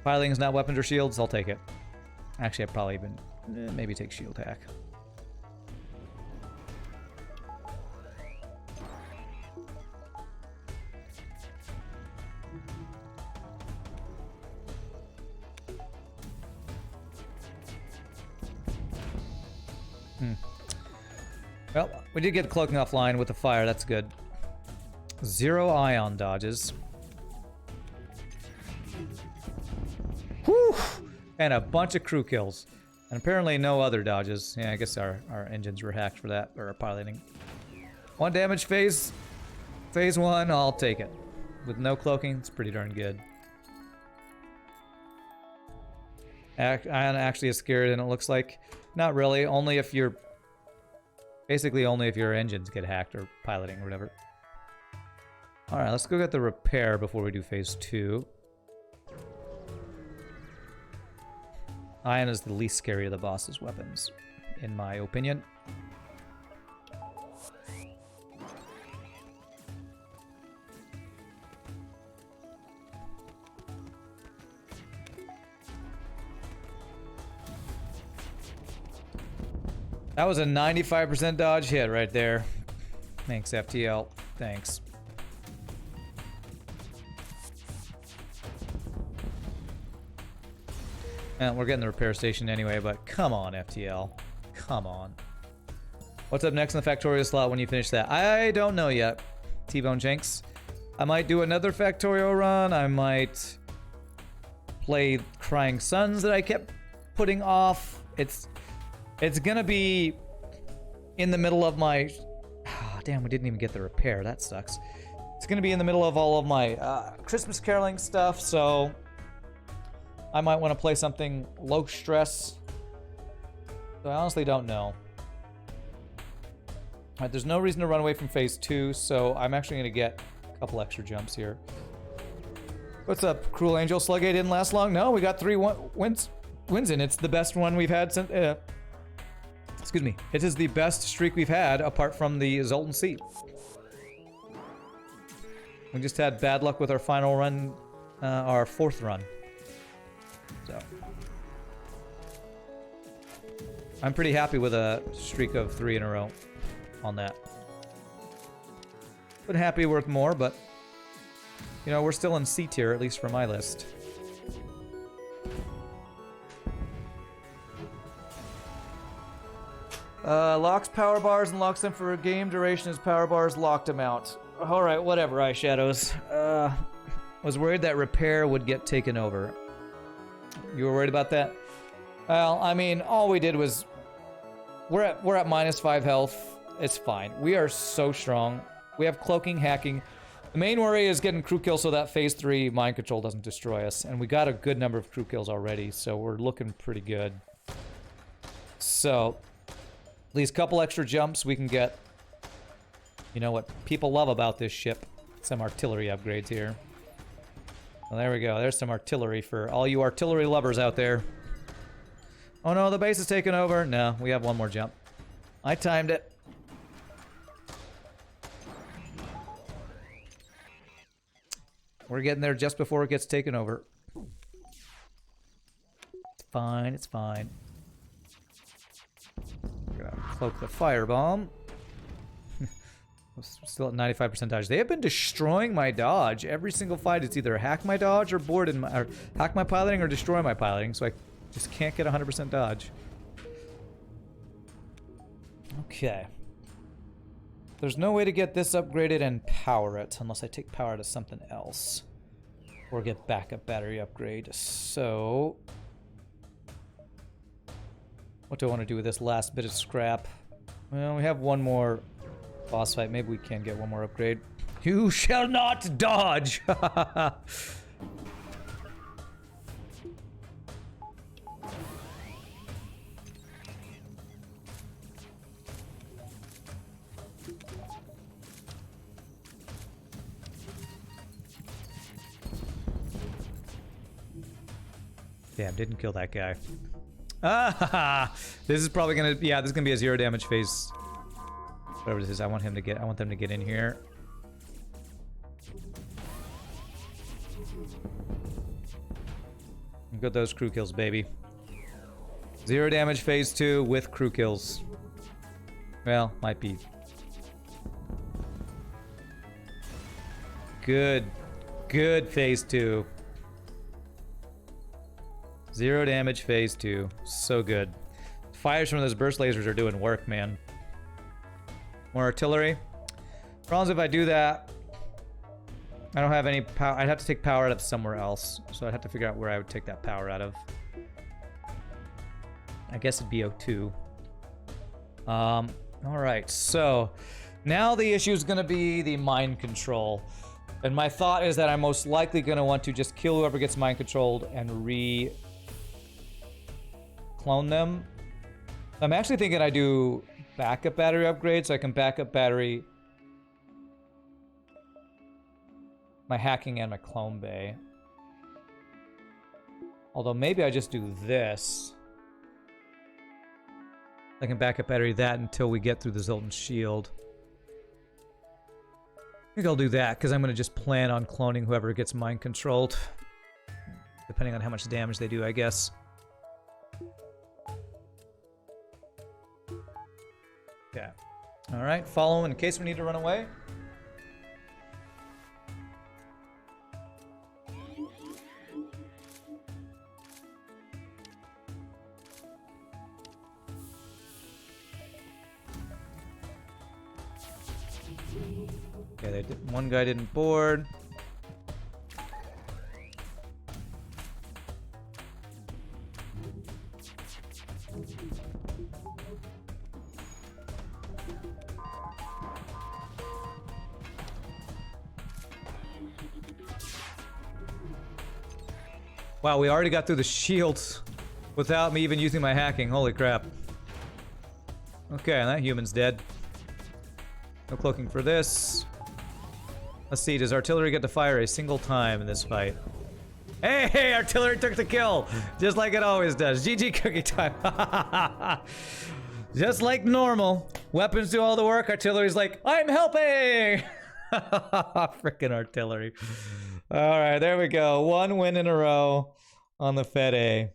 Piling is not weapons or shields, I'll take it. Actually, I'd probably even maybe take shield hack. Well, we did get cloaking offline with the fire. That's good. 0 ion dodges. Whew! And a bunch of crew kills. And apparently no other dodges. Yeah, I guess our engines were hacked for that, or our piloting. 1 damage phase 1, I'll take it. With no cloaking, it's pretty darn good. Ion actually is scarier than it looks like. Not really, only if you're... Basically only if your engines get hacked or piloting or whatever. Alright, let's go get the repair before we do phase 2. Ion is the least scary of the boss's weapons, in my opinion. That was a 95% dodge hit right there. Thanks, FTL. Thanks. And we're getting the repair station anyway, but come on, FTL. Come on. What's up next in the Factorio slot when you finish that? I don't know yet, T-Bone Jenks. I might do another Factorio run. I might play Crying Suns that I kept putting off. It's gonna be in the middle of my... Oh, damn, we didn't even get the repair. That sucks. It's gonna be in the middle of all of my Christmas caroling stuff, so I might want to play something low stress. So I honestly don't know. Alright, there's no reason to run away from phase 2, so I'm actually gonna get a couple extra jumps here. What's up, Cruel Angel? Slug A didn't last long? No, we got 3 wins in. It's the best one we've had since... excuse me. It is the best streak we've had apart from the Zoltan C. We just had bad luck with our final run, our 4th run. So I'm pretty happy with a streak of 3 in a row on that. Been happy with more, but you know, we're still in C tier, at least for my list. Locks power bars and locks them for a game duration as power bars locked them out. Alright, whatever, Eye Shadows. Was worried that repair would get taken over. You were worried about that? Well, I mean, all we did was... We're at -5 health. It's fine. We are so strong. We have cloaking, hacking. The main worry is getting crew kills so that phase 3 mind control doesn't destroy us. And we got a good number of crew kills already, so we're looking pretty good. So... At least a couple extra jumps we can get. You know what people love about this ship? Some artillery upgrades here. Well, there we go. There's some artillery for all you artillery lovers out there. Oh no, the base is taken over. No, we have one more jump. I timed it. We're getting there just before it gets taken over. It's fine, it's fine. Cloak the firebomb. Still at 95% dodge. They have been destroying my dodge every single fight. It's either hack my dodge or board in my, or hack my piloting or destroy my piloting. So I just can't get 100% dodge. Okay. There's no way to get this upgraded and power it unless I take power to something else or get backup battery upgrade. So. What do I want to do with this last bit of scrap? Well, we have one more boss fight. Maybe we can get one more upgrade. You shall not dodge! Damn, didn't kill that guy. Ah, this is probably gonna, yeah, this is gonna be a 0 damage phase. Whatever this is, I want them to get in here. Get those crew kills, baby. 0 damage phase 2 with crew kills. Well, might be. Good phase 2. 0 damage phase 2. So good. fires from those burst lasers are doing work, man. More artillery. Problems if I do that, I don't have any power. I'd have to take power out of somewhere else. So I'd have to figure out where I would take that power out of. I guess it'd be O2. All right, so now the issue is going to be the mind control. And my thought is that I'm most likely going to want to just kill whoever gets mind controlled and re-clone them. I'm actually thinking I do backup battery upgrades so I can backup battery my hacking and my clone bay. Although maybe I just do this. I can backup battery that until we get through the Zoltan shield. I think I'll do that because I'm going to just plan on cloning whoever gets mind controlled. Depending on how much damage they do, I guess. Yeah. Alright, follow him in case we need to run away. Okay, one guy didn't board. Wow, we already got through the shields without me even using my hacking. Holy crap. Okay, and that human's dead. No cloaking for this. Let's see, does artillery get to fire a single time in this fight? Hey, artillery took the kill! Just like it always does. GG cookie time. Just like normal. Weapons do all the work, artillery's like, I'm helping! Frickin' artillery. Alright, there we go. One win in a row on the Fed A.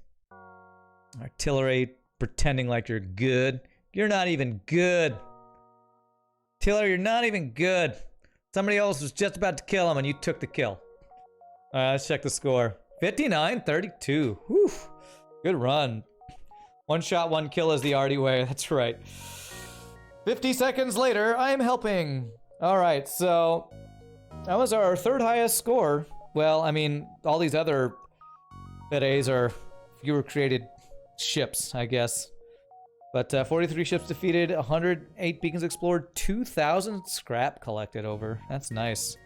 Artillery pretending like you're good. You're not even good. Artillery, you're not even good. Somebody else was just about to kill him and you took the kill. Alright, let's check the score. 59-32. Whew. Good run. One shot, one kill is the arty way. That's right. 50 seconds later, I am helping. Alright, so that was our third highest score. Well, I mean, all these other Fed A's are fewer created ships, I guess. But 43 ships defeated, 108 beacons explored, 2,000 scrap collected over. That's nice.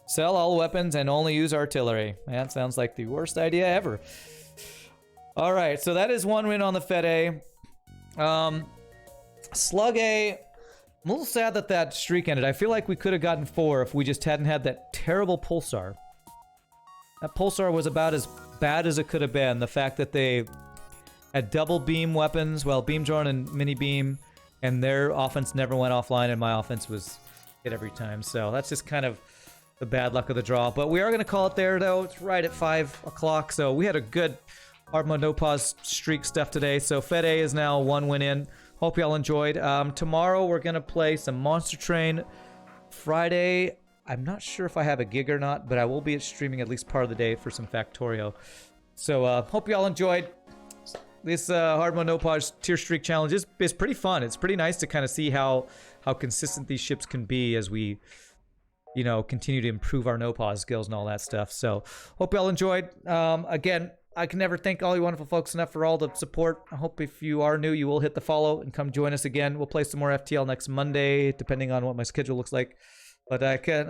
Sell all weapons and only use artillery. That sounds like the worst idea ever. Alright, so that is one win on the Fed A. Slug A, I'm a little sad that that streak ended. I feel like we could have gotten 4 if we just hadn't had that terrible Pulsar. That Pulsar was about as bad as it could have been. The fact that they had double beam weapons, well, beam drone and mini beam, and their offense never went offline, and my offense was hit every time. So that's just kind of the bad luck of the draw. But we are going to call it there, though. It's right at 5 o'clock, so we had a good hard mode, no pause streak stuff today. So Fed A is now 1 win in. Hope y'all enjoyed. Tomorrow we're going to play some Monster Train. Friday, I'm not sure if I have a gig or not, but I will be streaming at least part of the day for some Factorio. So hope y'all enjoyed. This hard mode no pause tier streak challenge is pretty fun. It's pretty nice to kind of see how consistent these ships can be as we, you know, continue to improve our no pause skills and all that stuff. So hope y'all enjoyed. Again, I can never thank all you wonderful folks enough for all the support. I hope if you are new, you will hit the follow and come join us again. We'll play some more FTL next Monday, depending on what my schedule looks like. But I can't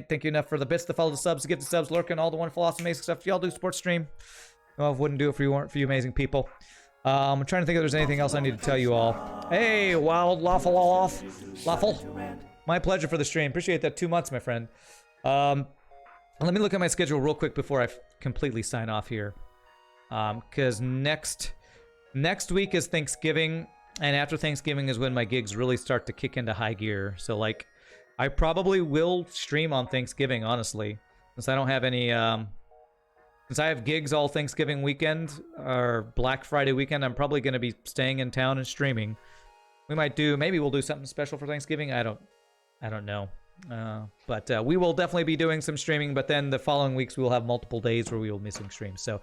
thank you enough for the bits, the follow, the subs, the gift, the subs, lurking, all the wonderful, awesome, amazing stuff y'all do support stream. Well, I wouldn't do it for you, weren't for you amazing people. I'm trying to think if there's anything else I need to tell you all. Hey, Wild Lawful. My pleasure for the stream. Appreciate that 2 months, my friend. Let me look at my schedule real quick before I completely sign off here. Because next week is Thanksgiving, and after Thanksgiving is when my gigs really start to kick into high gear. So, like, I probably will stream on Thanksgiving, honestly, since I don't have any, since I have gigs all Thanksgiving weekend, or Black Friday weekend, I'm probably going to be staying in town and streaming. Maybe we'll do something special for Thanksgiving, I don't know. But we will definitely be doing some streaming, but then the following weeks we will have multiple days where we will be missing streams. So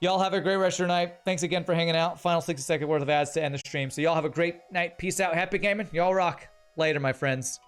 Y'all have a great rest of your night. Thanks again for hanging out. Final 60-second worth of ads to end the stream. So y'all have a great night. Peace out. Happy gaming. Y'all rock. Later, my friends.